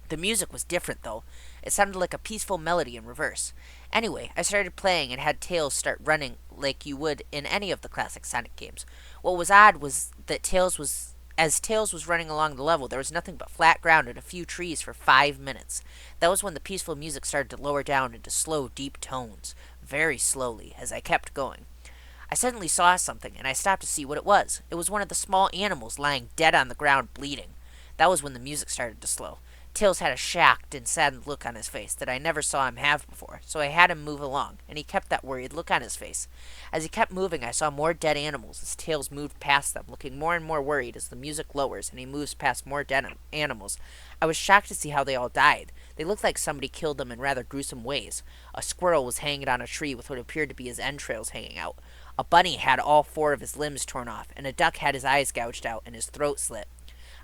The music was different, though. It sounded like a peaceful melody in reverse. Anyway, I started playing and had Tails start running like you would in any of the classic Sonic games. What was odd was that Tails was running along the level, there was nothing but flat ground and a few trees for 5 minutes. That was when the peaceful music started to lower down into slow, deep tones, very slowly, as I kept going. I suddenly saw something, and I stopped to see what it was. It was one of the small animals lying dead on the ground, bleeding. That was when the music started to slow. Tails had a shocked and saddened look on his face that I never saw him have before, so I had him move along, and he kept that worried look on his face. As he kept moving, I saw more dead animals as Tails moved past them, looking more and more worried as the music lowers and he moves past more dead animals. I was shocked to see how they all died. They looked like somebody killed them in rather gruesome ways. A squirrel was hanging on a tree with what appeared to be his entrails hanging out. A bunny had all 4 of his limbs torn off, and a duck had his eyes gouged out and his throat slit.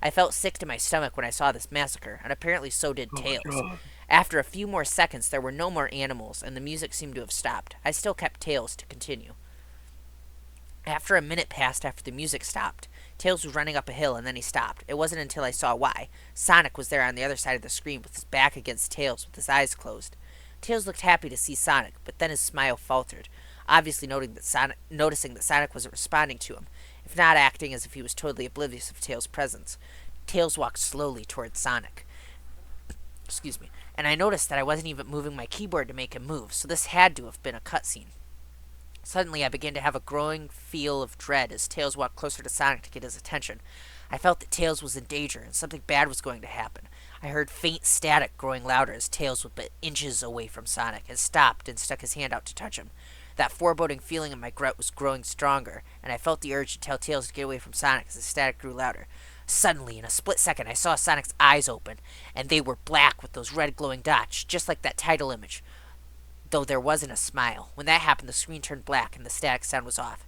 I felt sick to my stomach when I saw this massacre, and apparently so did Oh my Tails. god. After a few more seconds, there were no more animals, and the music seemed to have stopped. I still kept Tails to continue. After a minute passed after the music stopped. Tails was running up a hill, and then he stopped. It wasn't until I saw why. Sonic was there on the other side of the screen with his back against Tails, with his eyes closed. Tails looked happy to see Sonic, but then his smile faltered, obviously noticing that Sonic wasn't responding to him, if not acting as if he was totally oblivious of Tails' presence. Tails walked slowly towards Sonic. Excuse me. And I noticed that I wasn't even moving my keyboard to make him move, so this had to have been a cutscene. Suddenly, I began to have a growing feel of dread as Tails walked closer to Sonic to get his attention. I felt that Tails was in danger, and something bad was going to happen. I heard faint static growing louder as Tails was but inches away from Sonic, and stopped and stuck his hand out to touch him. That foreboding feeling in my gut was growing stronger, and I felt the urge to tell Tails to get away from Sonic as the static grew louder. Suddenly, in a split second, I saw Sonic's eyes open, and they were black with those red glowing dots, just like that title image, though there wasn't a smile. When that happened, the screen turned black, and the static sound was off.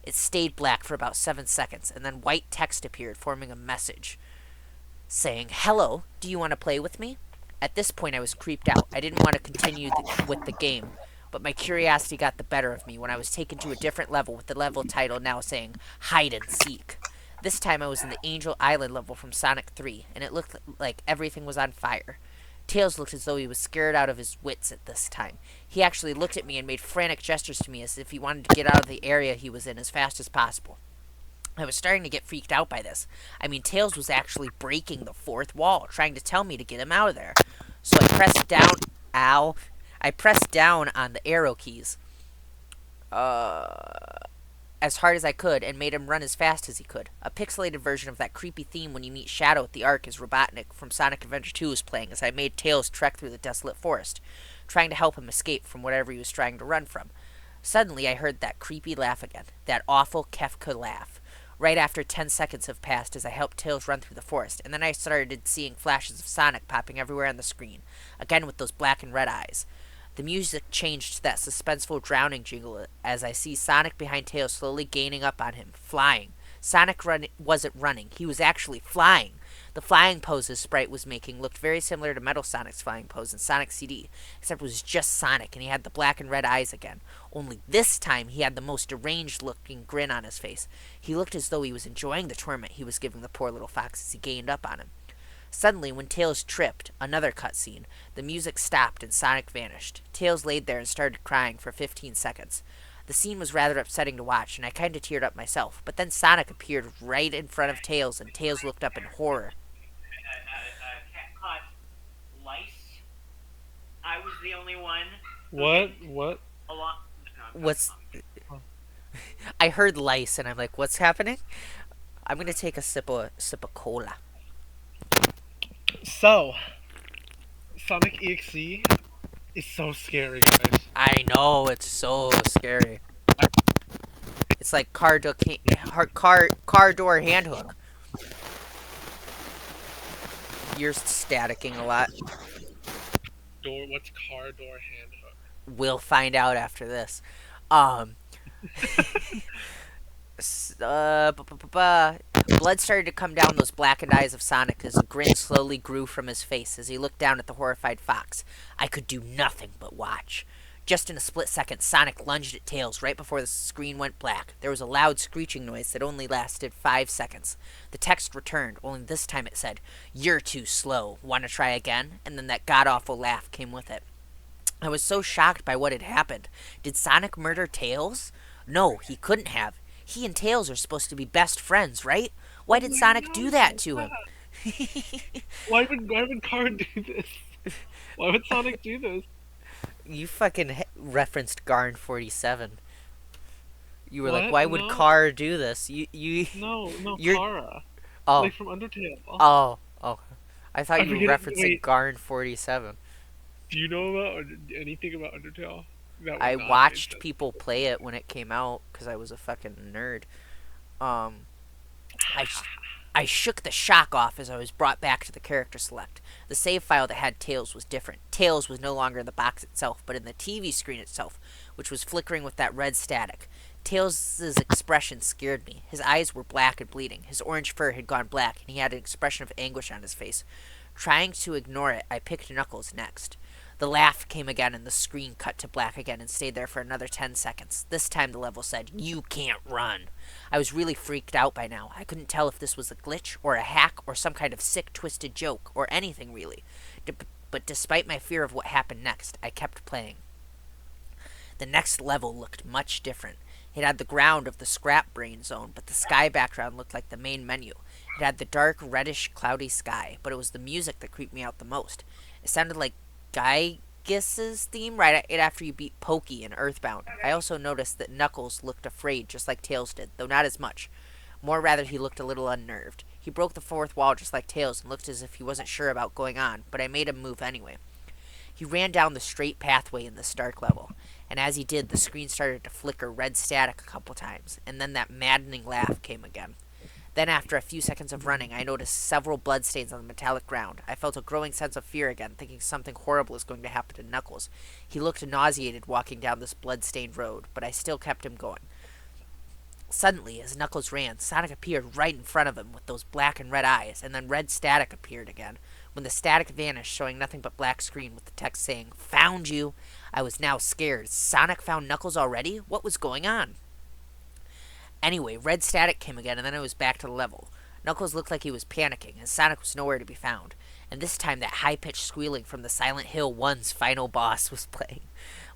It stayed black for about 7 seconds, and then white text appeared, forming a message, saying, "Hello, do you want to play with me?" At this point, I was creeped out. I didn't want to continue with the game, but my curiosity got the better of me when I was taken to a different level with the level title now saying, "Hide and Seek." This time I was in the Angel Island level from Sonic 3, and it looked like everything was on fire. Tails looked as though he was scared out of his wits at this time. He actually looked at me and made frantic gestures to me as if he wanted to get out of the area he was in as fast as possible. I was starting to get freaked out by this. I mean, Tails was actually breaking the fourth wall, trying to tell me to get him out of there. So I pressed down. Ow. I pressed down on the arrow keys. As hard as I could and made him run as fast as he could. A pixelated version of that creepy theme when you meet Shadow at the Ark as Robotnik from Sonic Adventure 2 was playing as I made Tails trek through the desolate forest, trying to help him escape from whatever he was trying to run from. Suddenly, I heard that creepy laugh again, that awful Kefka laugh. Right after 10 seconds have passed as I helped Tails run through the forest, and then I started seeing flashes of Sonic popping everywhere on the screen, again with those black and red eyes. The music changed to that suspenseful drowning jingle as I see Sonic behind Tails slowly gaining up on him, flying. Wasn't running, he was actually flying. The flying pose his sprite was making looked very similar to Metal Sonic's flying pose in Sonic CD, except it was just Sonic and he had the black and red eyes again. Only this time he had the most deranged looking grin on his face. He looked as though he was enjoying the torment he was giving the poor little fox as he gained up on him. Suddenly, when Tails tripped, another cutscene, the music stopped and Sonic vanished. Tails laid there and started crying for 15 seconds. The scene was rather upsetting to watch, and I kinda teared up myself, but then Sonic appeared right in front of Tails, and Tails looked up in horror. Cat caught lice. I was the only one who What? didn't. What? Along. No, What's... I heard lice, and I'm like, what's happening? I'm gonna take a sip of cola. So, Sonic EXE is so scary, guys. I know, it's so scary. It's like car door hand hook. You're staticking a lot. What's car door hand hook? We'll find out after this. Um, Blood started to come down those blackened eyes of Sonic as a grin slowly grew from his face as he looked down at the horrified fox. I could do nothing but watch. Just in a split second, Sonic lunged at Tails right before the screen went black. There was a loud screeching noise that only lasted 5 seconds. The text returned, only this time it said, "You're too slow. Want to try again?" And then that god-awful laugh came with it. I was so shocked by what had happened. Did Sonic murder Tails? No, he couldn't have. He and Tails are supposed to be best friends, right? Why Oh did my Sonic do god, that what's to him? that? Why would Car do this? Why would Sonic do this? You fucking referenced Garn 47. You were like, What? why would No, Car do this? no, You're, Kara. oh, Like from Undertale. oh. I thought I you were forget. referencing Wait, Garn 47. do you know about anything about Undertale? That would I not have made watched sense. people play it when it came out because I was a fucking nerd. Um, I, I shook the shock off as I was brought back to the character select. The save file that had Tails was different. Tails was no longer in the box itself, but in the TV screen itself, which was flickering with that red static. Tails' expression scared me. His eyes were black and bleeding. His orange fur had gone black, and he had an expression of anguish on his face. Trying to ignore it, I picked Knuckles next. The laugh came again, and the screen cut to black again and stayed there for another 10 seconds. This time the level said, "You can't run." I was really freaked out by now. I couldn't tell if this was a glitch, or a hack, or some kind of sick, twisted joke, or anything really. But despite my fear of what happened next, I kept playing. The next level looked much different. It had the ground of the Scrap Brain Zone, but the sky background looked like the main menu. It had the dark, reddish, cloudy sky, but it was the music that creeped me out the most. It sounded like Giygis's theme right after you beat Pokey in Earthbound. I also noticed that Knuckles looked afraid, just like Tails did, though not as much. More rather, he looked a little unnerved. He broke the fourth wall just like Tails and looked as if he wasn't sure about going on, but I made him move anyway. He ran down the straight pathway in this dark level, and as he did, the screen started to flicker red static a couple times, and then that maddening laugh came again. Then, after a few seconds of running, I noticed several bloodstains on the metallic ground. I felt a growing sense of fear again, thinking something horrible is going to happen to Knuckles. He looked nauseated walking down this blood-stained road, but I still kept him going. Suddenly, as Knuckles ran, Sonic appeared right in front of him with those black and red eyes, and then red static appeared again. When the static vanished, showing nothing but black screen with the text saying, "Found you," I was now scared. Sonic found Knuckles already? What was going on? Anyway, red static came again, and then I was back to the level. Knuckles looked like he was panicking, and Sonic was nowhere to be found. And this time, that high pitched squealing from the Silent Hill 1's final boss was playing.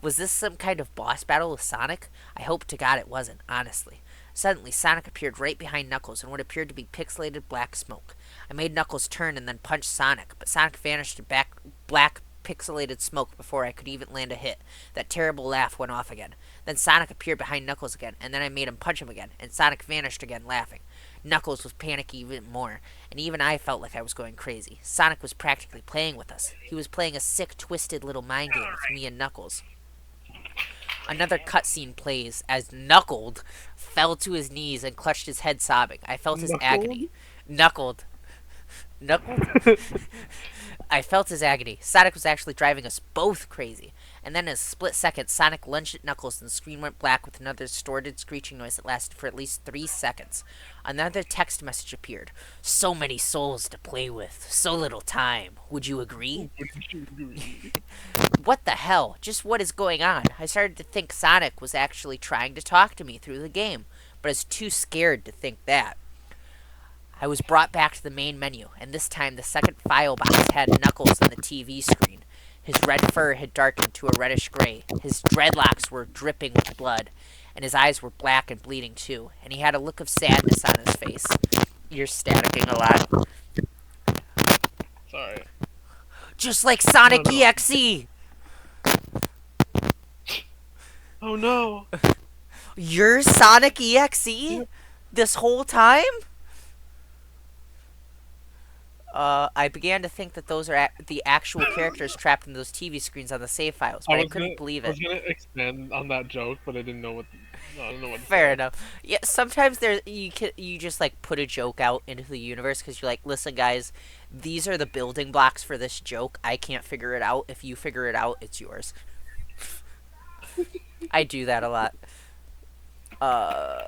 Was this some kind of boss battle with Sonic? I hope to God it wasn't, honestly. Suddenly, Sonic appeared right behind Knuckles in what appeared to be pixelated black smoke. I made Knuckles turn and then punch Sonic, but Sonic vanished in black pixelated smoke before I could even land a hit. That terrible laugh went off again. Then Sonic appeared behind Knuckles again, and then I made him punch him again, and Sonic vanished again, laughing. Knuckles was panicking even more, and even I felt like I was going crazy. Sonic was practically playing with us. He was playing a sick, twisted little mind game with me and Knuckles. Another cutscene plays as Knuckled fell to his knees and clutched his head sobbing. I felt his Knuckled? agony. Knuckled. Knuckled? I felt his agony. Sonic was actually driving us both crazy. And then in a split second, Sonic lunged at Knuckles and the screen went black with another distorted screeching noise that lasted for at least 3 seconds. Another text message appeared. So many souls to play with. So little time. Would you agree? What the hell? Just what is going on? I started to think Sonic was actually trying to talk to me through the game, but I was too scared to think that. I was brought back to the main menu, and this time the second file box had Knuckles on the TV screen. His red fur had darkened to a reddish gray, his dreadlocks were dripping with blood, and his eyes were black and bleeding too, and he had a look of sadness on his face. You're staticking a lot. Sorry. Just like Sonic No, no. EXE! Oh no. You're Sonic EXE? This whole time? I began to think that those are the actual characters trapped in those TV screens on the save files, but I couldn't believe I it. was gonna expand on that joke, but I didn't know what. I don't know what to Fair say. enough. Yeah, sometimes you just like put a joke out into the universe because you're like, listen, guys, these are the building blocks for this joke. I can't figure it out. If you figure it out, it's yours. I do that a lot. Uh,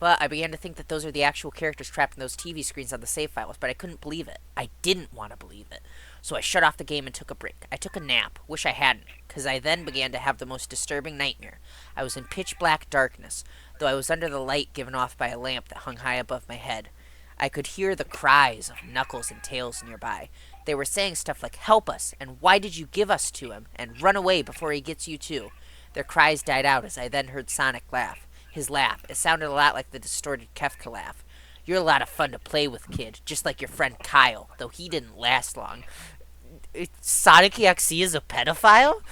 but I began to think that those are the actual characters trapped in those TV screens on the save files, but I couldn't believe it. I didn't want to believe it. So I shut off the game and took a break. I took a nap. Wish I hadn't, because I then began to have the most disturbing nightmare. I was in pitch black darkness, though I was under the light given off by a lamp that hung high above my head. I could hear the cries of Knuckles and Tails nearby. They were saying stuff like, "Help us," and "Why did you give us to him?" and "Run away before he gets you too." Their cries died out as I then heard Sonic laugh. His laugh. It sounded a lot like the distorted Kefka laugh. "You're a lot of fun to play with, kid, just like your friend Kyle, though he didn't last long." Sonic EXE is a pedophile?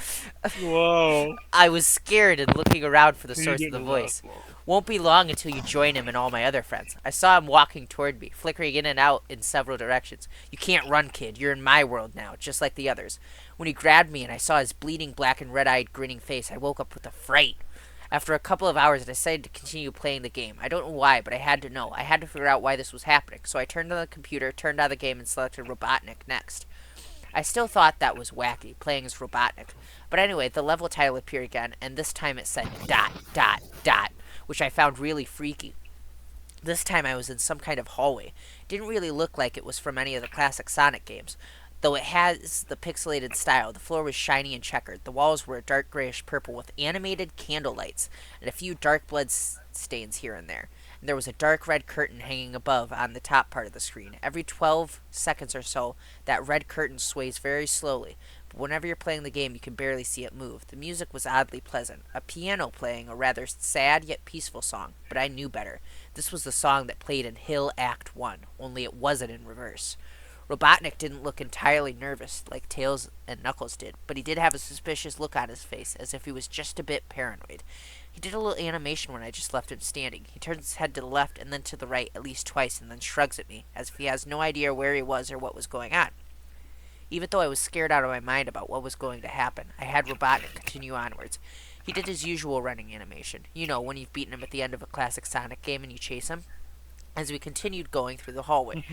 Whoa. I was scared and looking around for the He source of the didn't voice. last long. Won't be long until you join him and all my other friends. I saw him walking toward me, flickering in and out in several directions. "You can't run, kid. You're in my world now, just like the others." When he grabbed me and I saw his bleeding black and red-eyed grinning face, I woke up with a fright. After a couple of hours, I decided to continue playing the game. I don't know why, but I had to know. I had to figure out why this was happening. So I turned on the computer, turned on the game, and selected Robotnik next. I still thought that was wacky, playing as Robotnik. But anyway, the level title appeared again, and this time it said ... which I found really freaky. This time I was in some kind of hallway. It didn't really look like it was from any of the classic Sonic games. Though it has the pixelated style, the floor was shiny and checkered. The walls were a dark grayish purple with animated candle lights and a few dark blood stains here and there. And there was a dark red curtain hanging above on the top part of the screen. Every 12 seconds or so, that red curtain sways very slowly, but whenever you're playing the game, you can barely see it move. The music was oddly pleasant. A piano playing a rather sad yet peaceful song, but I knew better. This was the song that played in Hill Act 1, only it wasn't in reverse. Robotnik didn't look entirely nervous like Tails and Knuckles did, but he did have a suspicious look on his face, as if he was just a bit paranoid. He did a little animation when I just left him standing. He turns his head to the left and then to the right at least twice and then shrugs at me, as if he has no idea where he was or what was going on. Even though I was scared out of my mind about what was going to happen, I had Robotnik continue onwards. He did his usual running animation. You know, when you've beaten him at the end of a classic Sonic game and you chase him. As we continued going through the hallway.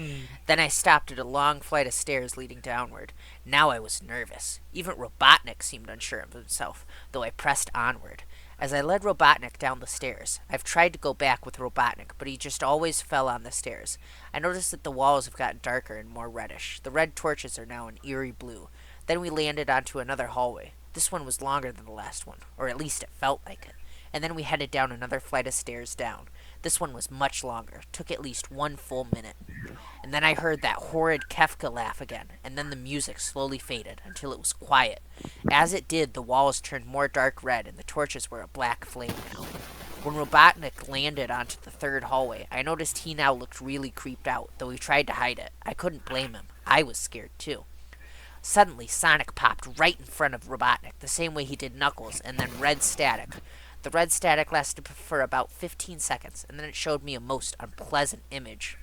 Then I stopped at a long flight of stairs leading downward. Now I was nervous. Even Robotnik seemed unsure of himself, though I pressed onward. As I led Robotnik down the stairs, I've tried to go back with Robotnik, but he just always fell on the stairs. I noticed that the walls have gotten darker and more reddish. The red torches are now an eerie blue. Then we landed onto another hallway. This one was longer than the last one, or at least it felt like it. And then we headed down another flight of stairs down. This one was much longer, took at least 1 full minute. And then I heard that horrid Kefka laugh again, and then the music slowly faded until it was quiet. As it did, the walls turned more dark red, and the torches were a black flame now. When Robotnik landed onto the third hallway, I noticed he now looked really creeped out, though he tried to hide it. I couldn't blame him. I was scared too. Suddenly, Sonic popped right in front of Robotnik, the same way he did Knuckles, and then red static. The red static lasted for about 15 seconds, and then it showed me a most unpleasant image.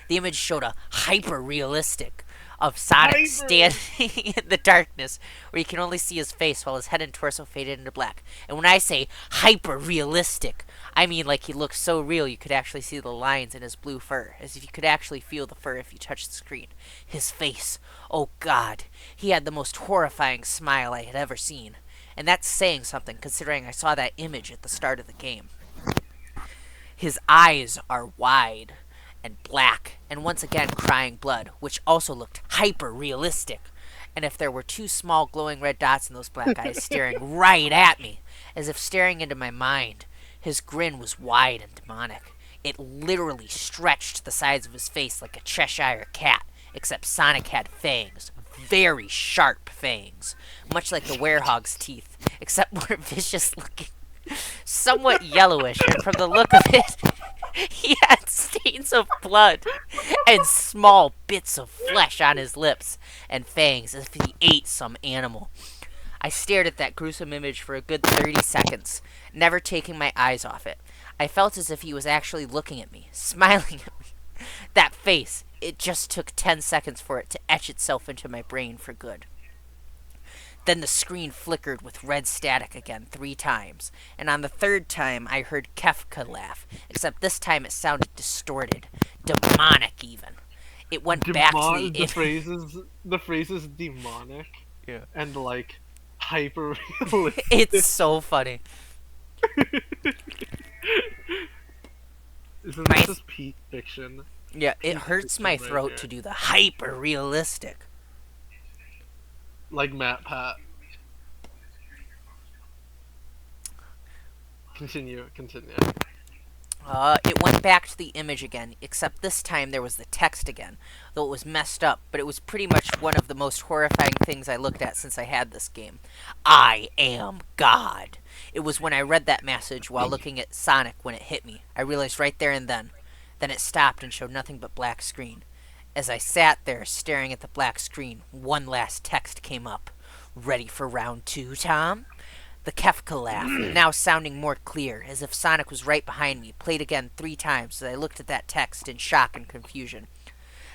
The image showed a hyper realistic of Sonic Hyper. standing in the darkness, where you can only see his face while his head and torso faded into black. And when I say hyper realistic, I mean like he looked so real you could actually see the lines in his blue fur, as if you could actually feel the fur if you touched the screen. His face, oh god, he had the most horrifying smile I had ever seen. And that's saying something, considering I saw that image at the start of the game. His eyes are wide and black, and once again crying blood, which also looked hyper realistic. And if there were two small glowing red dots in those black eyes staring right at me, as if staring into my mind, his grin was wide and demonic. It literally stretched the sides of his face like a Cheshire cat, except Sonic had fangs. Very sharp fangs, much like the werehog's teeth, except more vicious looking, somewhat yellowish, and from the look of it, he had stains of blood and small bits of flesh on his lips and fangs as if he ate some animal. I stared at that gruesome image for a good 30 seconds, never taking my eyes off it. I felt as if he was actually looking at me, smiling at me. That face, it just took 10 seconds for it to etch itself into my brain for good. Then the screen flickered with red static again 3 times, and on the third time I heard Kefka laugh, except this time it sounded distorted, demonic even. It went back to the The phrase is demonic yeah. and like hyper realistic. It's so funny. Isn't My this just peak fiction? yeah, it Peak hurts fiction my right throat here. to do the hyper realistic. Like Matt Pat. Continue. It went back to the image again, except this time there was the text again, though it was messed up, but it was pretty much one of the most horrifying things I looked at since I had this game. I am God. It was when I read that message while looking at Sonic when it hit me. I realized right there and then. Then it stopped and showed nothing but black screen. As I sat there staring at the black screen, one last text came up. Ready for round 2, Tom? The Kefka laugh, now sounding more clear, as if Sonic was right behind me, played again 3 times as I looked at that text in shock and confusion.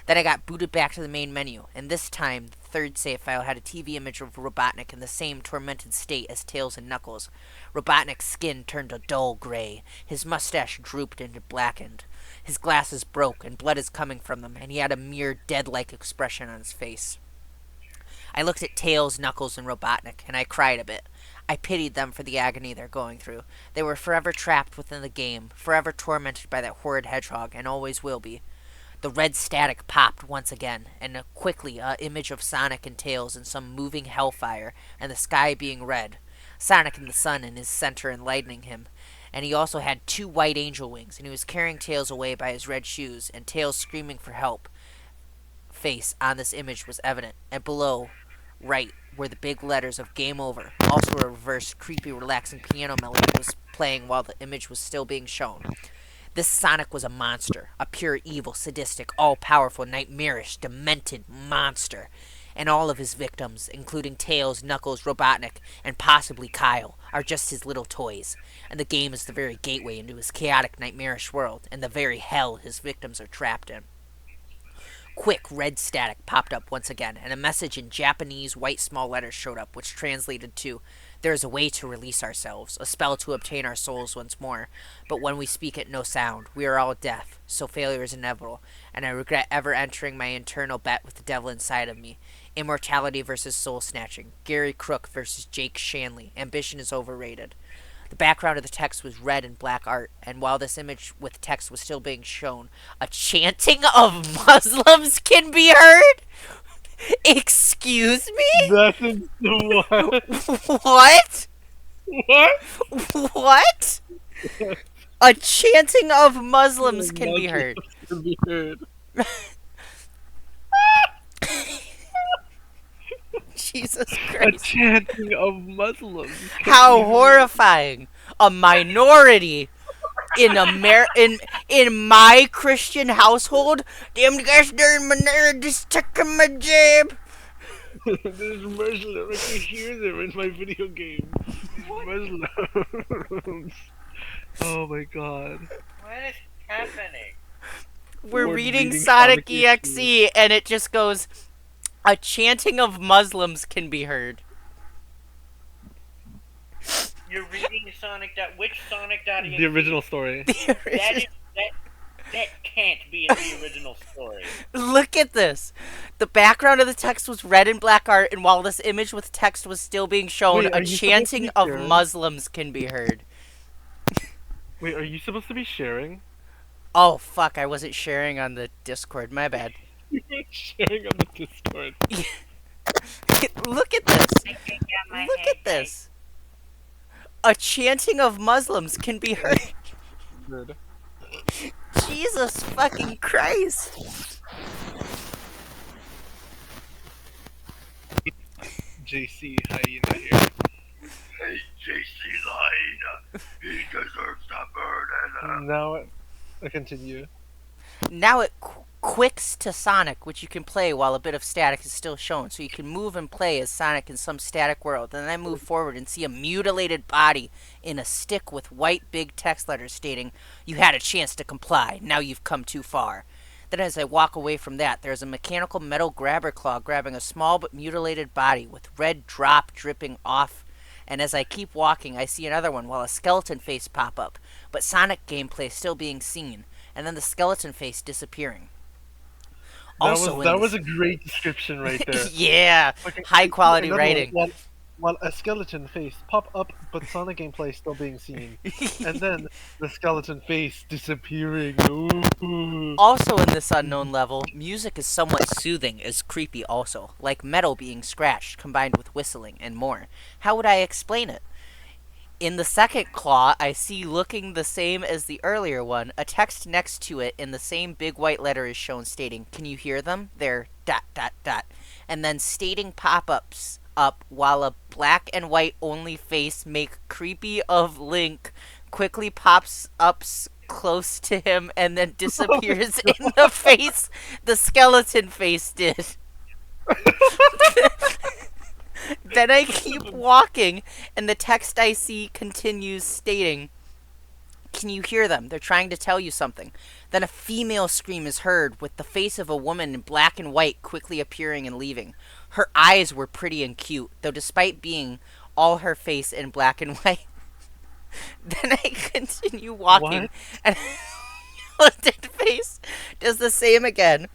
Then I got booted back to the main menu, and this time the third save file had a TV image of Robotnik in the same tormented state as Tails and Knuckles. Robotnik's skin turned a dull gray, his mustache drooped and blackened. His glasses broke, and blood is coming from them, and he had a mere dead-like expression on his face. I looked at Tails, Knuckles, and Robotnik, and I cried a bit. I pitied them for the agony they're going through. They were forever trapped within the game, forever tormented by that horrid hedgehog, and always will be. The red static popped once again, and quickly a image of Sonic and Tails in some moving hellfire, and the sky being red. Sonic and the sun in his center enlightening him. And he also had 2 white angel wings, and he was carrying Tails away by his red shoes, and Tails screaming for help. Face on this image was evident, and below, right, were the big letters of Game Over. Also a reversed, creepy, relaxing piano melody was playing while the image was still being shown. This Sonic was a monster, a pure evil, sadistic, all-powerful, nightmarish, demented monster. And all of his victims, including Tails, Knuckles, Robotnik, and possibly Kyle, are just his little toys. And the game is the very gateway into his chaotic, nightmarish world, and the very hell his victims are trapped in. Quick red static popped up once again, and a message in Japanese white small letters showed up, which translated to, "There is a way to release ourselves, a spell to obtain our souls once more, but when we speak it no sound. We are all deaf, so failure is inevitable, and I regret ever entering my eternal bet with the devil inside of me. Immortality versus soul snatching. Gary Crook versus Jake Shanley. Ambition is overrated." The background of the text was red and black art, and while this image with text was still being shown, a chanting of Muslims can be heard? Excuse me? That's what? What? What? What? A chanting of Muslims can be Muslims heard. can be heard. Jesus A Christ. chanting of Muslims can be How heard. horrifying. A minority in my Christian household, them guys during my nerd just taking my jab. There's Muslim. I can hear them in my video game. What? Muslims. Oh my god. What is happening? We're Ford reading reading Sonic Sonic EXE. EXE and it just goes a chanting of Muslims can be heard. You're reading Sonic. Which The Sonic.exe? original story. The That original. is that. That can't be in the original story. Look at this. The background of the text was red and black art, and while this image with text was still being shown, Wait, a are you supposed to chanting be of sharing? Muslims can be heard. Wait, are you supposed to be sharing? Oh, fuck, I wasn't sharing on the Discord. My bad. You're sharing on the Discord. Look at this. I can get my Look head at this. A chanting of Muslims can be heard. Nerd. Jesus fucking Christ. JC hyena here. Hey, JC hyena. He deserves to burn in hell. Now, I continue. Now it quicks to Sonic, which you can play while a bit of static is still shown. So you can move and play as Sonic in some static world. Then I move forward and see a mutilated body in a stick with white big text letters stating, "You had a chance to comply. Now you've come too far." Then as I walk away from that, there's a mechanical metal grabber claw grabbing a small but mutilated body with red drop dripping off. And as I keep walking, I see another one while a skeleton face pop up, but Sonic gameplay still being seen, and then the skeleton face disappearing. Also in That was this, a great description right there. yeah, Okay, high quality another one. writing. While a skeleton face pop up, but Sonic gameplay still being seen, and then the skeleton face disappearing. Ooh. Also in this unknown level, music is somewhat soothing as creepy also, like metal being scratched combined with whistling and more. How would I explain it? In the second claw, I see looking the same as the earlier one, a text next to it in the same big white letter is shown stating, "Can you hear them? They're dot dot dot." And then stating pop-ups up while a black and white only face make creepy of Link quickly pops up close to him and then disappears in the face the skeleton face did. Then I keep walking, and the text I see continues stating, "Can you hear them? They're trying to tell you something." Then a female scream is heard, with the face of a woman in black and white quickly appearing and leaving. Her eyes were pretty and cute, though despite being all her face in black and white. Then I continue walking, What? and skeleton face does the same again,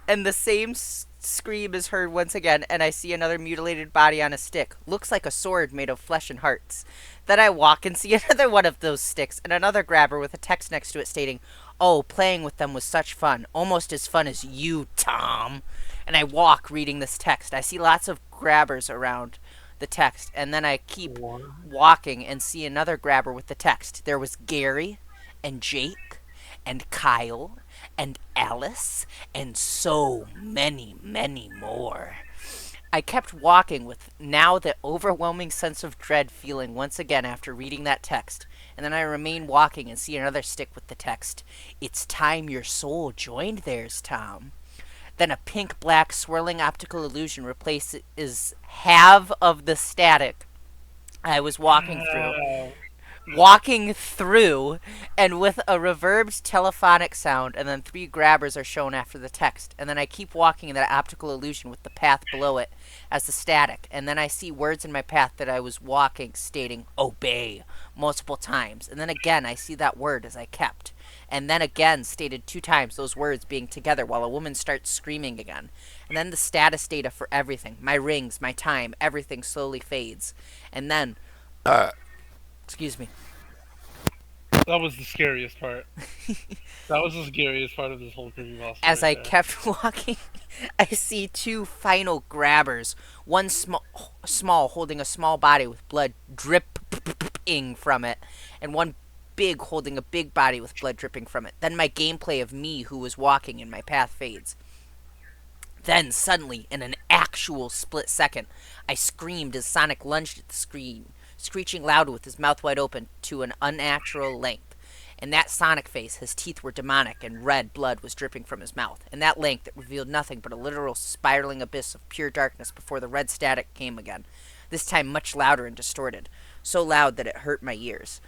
and the same scream is heard once again, and I see another mutilated body on a stick. Looks like a sword made of flesh and hearts. Then I walk and see another one of those sticks, and another grabber with a text next to it stating, "Oh, playing with them was such fun. Almost as fun as you, Tom." And I walk reading this text. I see lots of grabbers around the text, and then I keep What? walking and see another grabber with the text. There was Gary and Jake and Kyle and Alice and so many, many more. I kept walking with now the overwhelming sense of dread feeling once again after reading that text, and then I remain walking and see another stick with the text, "It's time your soul joined theirs, Tom." Then a pink black swirling optical illusion replaces half of the static I was walking through, and with a reverbed telephonic sound, and then three grabbers are shown after the text. And then I keep walking in that optical illusion with the path below it as the static, and then I see words in my path that I was walking stating "obey" multiple times, and then again I see that word as I kept, and then again stated 2 times, those words being together while a woman starts screaming again. And then the status data for everything, my rings, my time, everything slowly fades. And then excuse me. That was the scariest part. That was the scariest part of this whole creepypasta As right I there. kept walking, I see 2 final grabbers. One small, holding a small body with blood dripping from it, and one big, holding a big body with blood dripping from it. Then my gameplay of me who was walking in my path fades. Then, suddenly, in an actual split second, I screamed as Sonic lunged at the screen, screeching loud with his mouth wide open to an unnatural length. In that Sonic face, his teeth were demonic and red blood was dripping from his mouth. In that length, it revealed nothing but a literal spiraling abyss of pure darkness before the red static came again, this time much louder and distorted, so loud that it hurt my ears.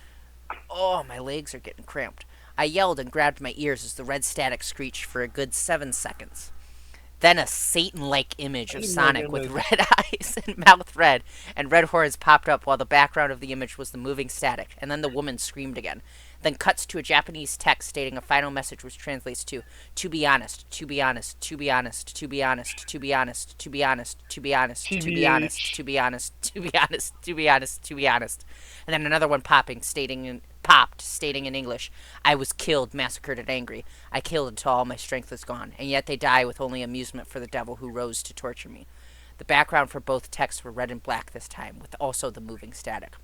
Oh, my legs are getting cramped. I yelled and grabbed my ears as the red static screeched for a good 7 seconds. Then a Satan-like image of Satan like Sonic with image. red eyes and mouth red and red horns popped up while the background of the image was the moving static, and then the woman screamed again. Then cuts to a Japanese text stating a final message which translates to be honest, to be honest, to be honest, to be honest, to be honest, to be honest, to be honest, to be honest, TBH. to be honest, to be honest, to be honest, to be honest. And then another one stating in English, I was killed, massacred, and angry. I killed until all my strength was gone, and yet they die with only amusement for the devil who rose to torture me. The background for both texts were red and black this time, with also the moving static.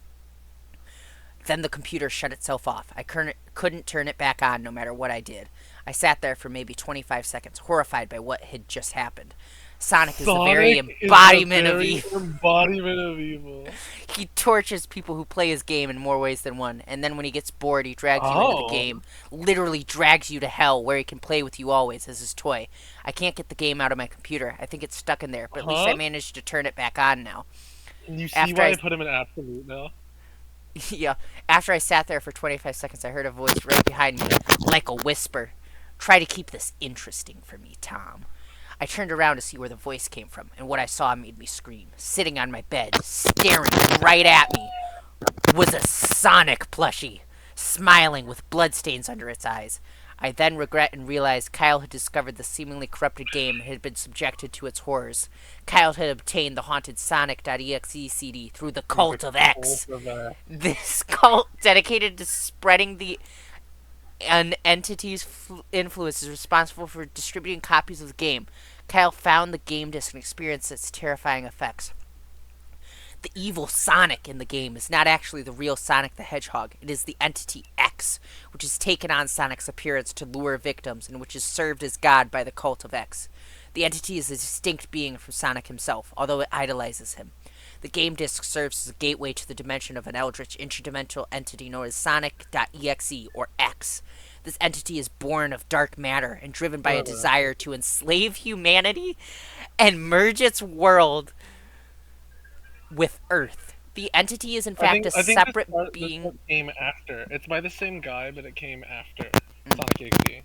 Then the computer shut itself off. I couldn't turn it back on no matter what I did. I sat there for maybe 25 seconds, horrified by what had just happened. Sonic is the very Sonic is the embodiment of very evil. embodiment of evil. He tortures people who play his game in more ways than one, and then when he gets bored, he drags you into the Oh. game. Literally drags you to hell, where he can play with you always as his toy. I can't get the game out of my computer. I think it's stuck in there, but at least I Huh? managed to turn it back on now. You see After why I I put him in absolute now? Yeah, after I sat there for 25 seconds, I heard a voice right behind me, like a whisper. Try to keep this interesting for me, Tom. I turned around to see where the voice came from, and what I saw made me scream. Sitting on my bed, staring right at me, was a Sonic plushie, smiling with bloodstains under its eyes. I then regret and realized Kyle had discovered the seemingly corrupted game and had been subjected to its horrors. Kyle had obtained the haunted Sonic.exe CD through the Through Cult of the X. cult of X. This cult, dedicated to spreading the an entity's influence, is responsible for distributing copies of the game. Kyle found the game disc and experienced its terrifying effects. The evil Sonic in the game is not actually the real Sonic the Hedgehog. It is the entity X, which has taken on Sonic's appearance to lure victims and which is served as God by the Cult of X. The entity is a distinct being from Sonic himself, although it idolizes him. The game disc serves as a gateway to the dimension of an eldritch interdimensional entity known as Sonic.exe, or X. This entity is born of dark matter and driven by a desire to enslave humanity and merge its world with Earth. The entity is in fact a I think separate this being. part came after. It's by the same guy, but it came after Mm. Sonic XD.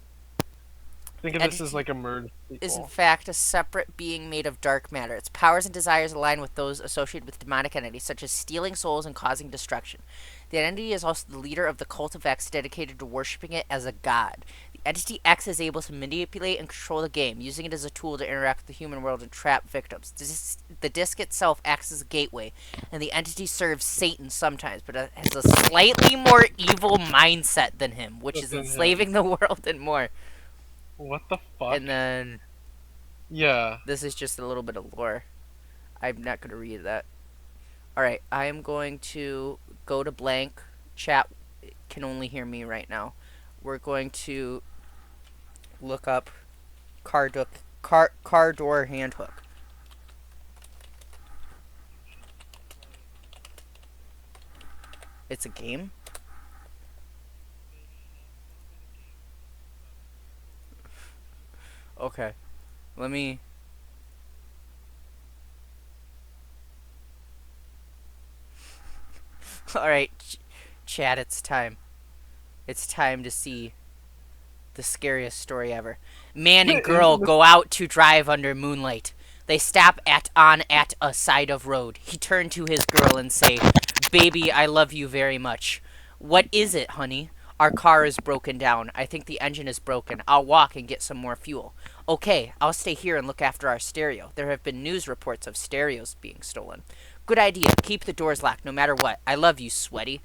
Think of this as Entity like a merged is in sequel. fact a separate being made of dark matter. Its powers and desires align with those associated with demonic entities, such as stealing souls and causing destruction. The entity is also the leader of the Cult of X, dedicated to worshipping it as a god. The entity X is able to manipulate and control the game, using it as a tool to interact with the human world and trap victims. The disc itself acts as a gateway, and the entity serves Satan sometimes, but has a slightly more evil mindset than him, which is Within him. enslaving the world and more. What the fuck? And then Yeah. this is just a little bit of lore. I'm not going to read that. Alright, I am going to go to blank. Chat can only hear me right now. We're going to look up car door hand hook. It's a game? Okay. Let me... Alright, chat, it's time. It's time to see the scariest story ever. Man and girl go out to drive under moonlight. They stop at a side of road. He turned to his girl and say, "Baby, I love you very much." "What is it, honey?" "Our car is broken down. I think the engine is broken. I'll walk and get some more fuel." "Okay, I'll stay here and look after our stereo. There have been news reports of stereos being stolen." "Good idea. Keep the doors locked no matter what. I love you, sweaty."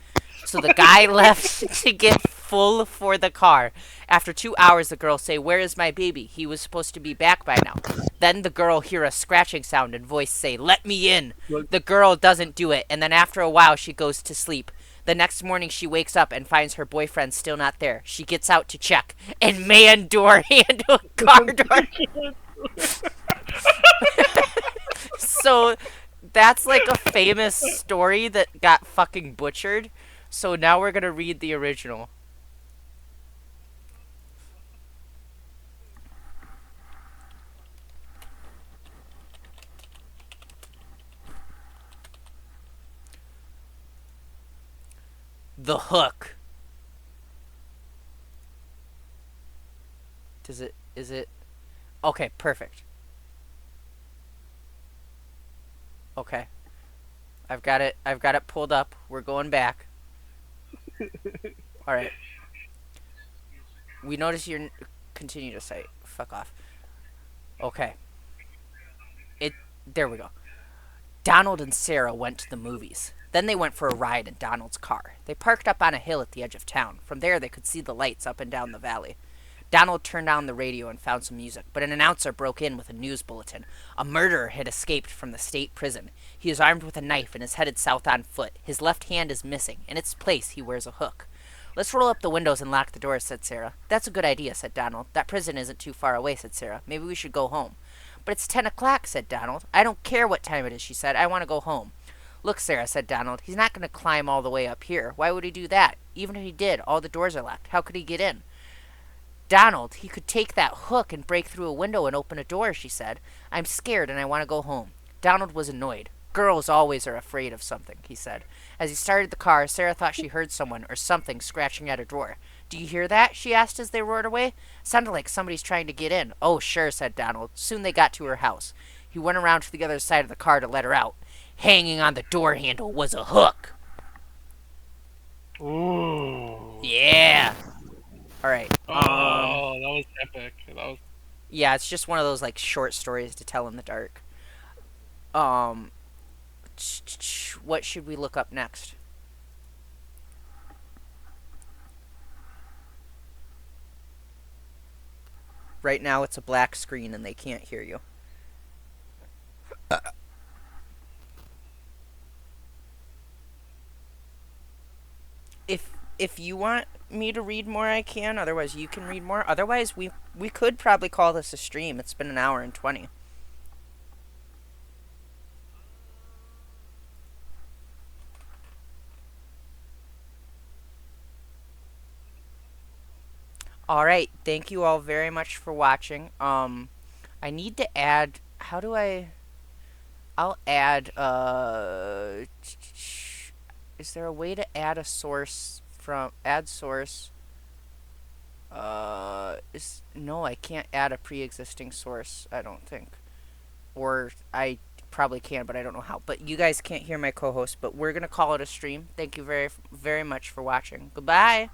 So the guy left to get full for the car. After 2 hours, the girl say, "Where is my baby? He was supposed to be back by now." Then the girl hear a scratching sound and voice say, "Let me in." Look. The girl doesn't do it, and then after a while she goes to sleep. The next morning, she wakes up and finds her boyfriend still not there. She gets out to check, and man, door handle, car door. So that's like a famous story that got fucking butchered. So now we're gonna read the original. The Hook. Does it? Is it? Okay, perfect. Okay, I've got it. I've got it pulled up. We're going back. All right. We notice you're continue to say fuck off. Okay. It. There we go. Donald and Sarah went to the movies. Then they went for a ride in Donald's car. They parked up on a hill at the edge of town. From there, they could see the lights up and down the valley. Donald turned on the radio and found some music, but an announcer broke in with a news bulletin. A murderer had escaped from the state prison. He is armed with a knife and is headed south on foot. His left hand is missing. In its place, he wears a hook. Let's roll up the windows and lock the doors, said Sarah. That's a good idea, said Donald. That prison isn't too far away, said Sarah. Maybe we should go home. But it's 10 o'clock, said Donald. I don't care what time it is, she said. I want to go home. Look, Sarah, said Donald. He's not going to climb all the way up here. Why would he do that? Even if he did, all the doors are locked. How could he get in? Donald, he could take that hook and break through a window and open a door, she said. I'm scared and I want to go home. Donald was annoyed. Girls always are afraid of something, he said. As he started the car, Sarah thought she heard someone or something scratching at her door. Do you hear that? She asked as they roared away. Sounded like somebody's trying to get in. Oh, sure, said Donald. Soon they got to her house. He went around to the other side of the car to let her out. Hanging on the door handle was a hook. Ooh. Yeah. All right. Oh, that was epic. That was. Yeah, it's just one of those like short stories to tell in the dark. Um, what should we look up next? Right now it's a black screen and they can't hear you. If you want me to read more, I can. Otherwise, you can read more. Otherwise, we could probably call this a stream. It's been an hour and 20. All right. Thank you all very much for watching. I need to add. How do I? I'll add. Is there a way to add a source from add source? Is no, I can't add a pre-existing source. I don't think, or I probably can, but I don't know how. But you guys can't hear my co-host. But we're gonna call it a stream. Thank you very much for watching. Goodbye.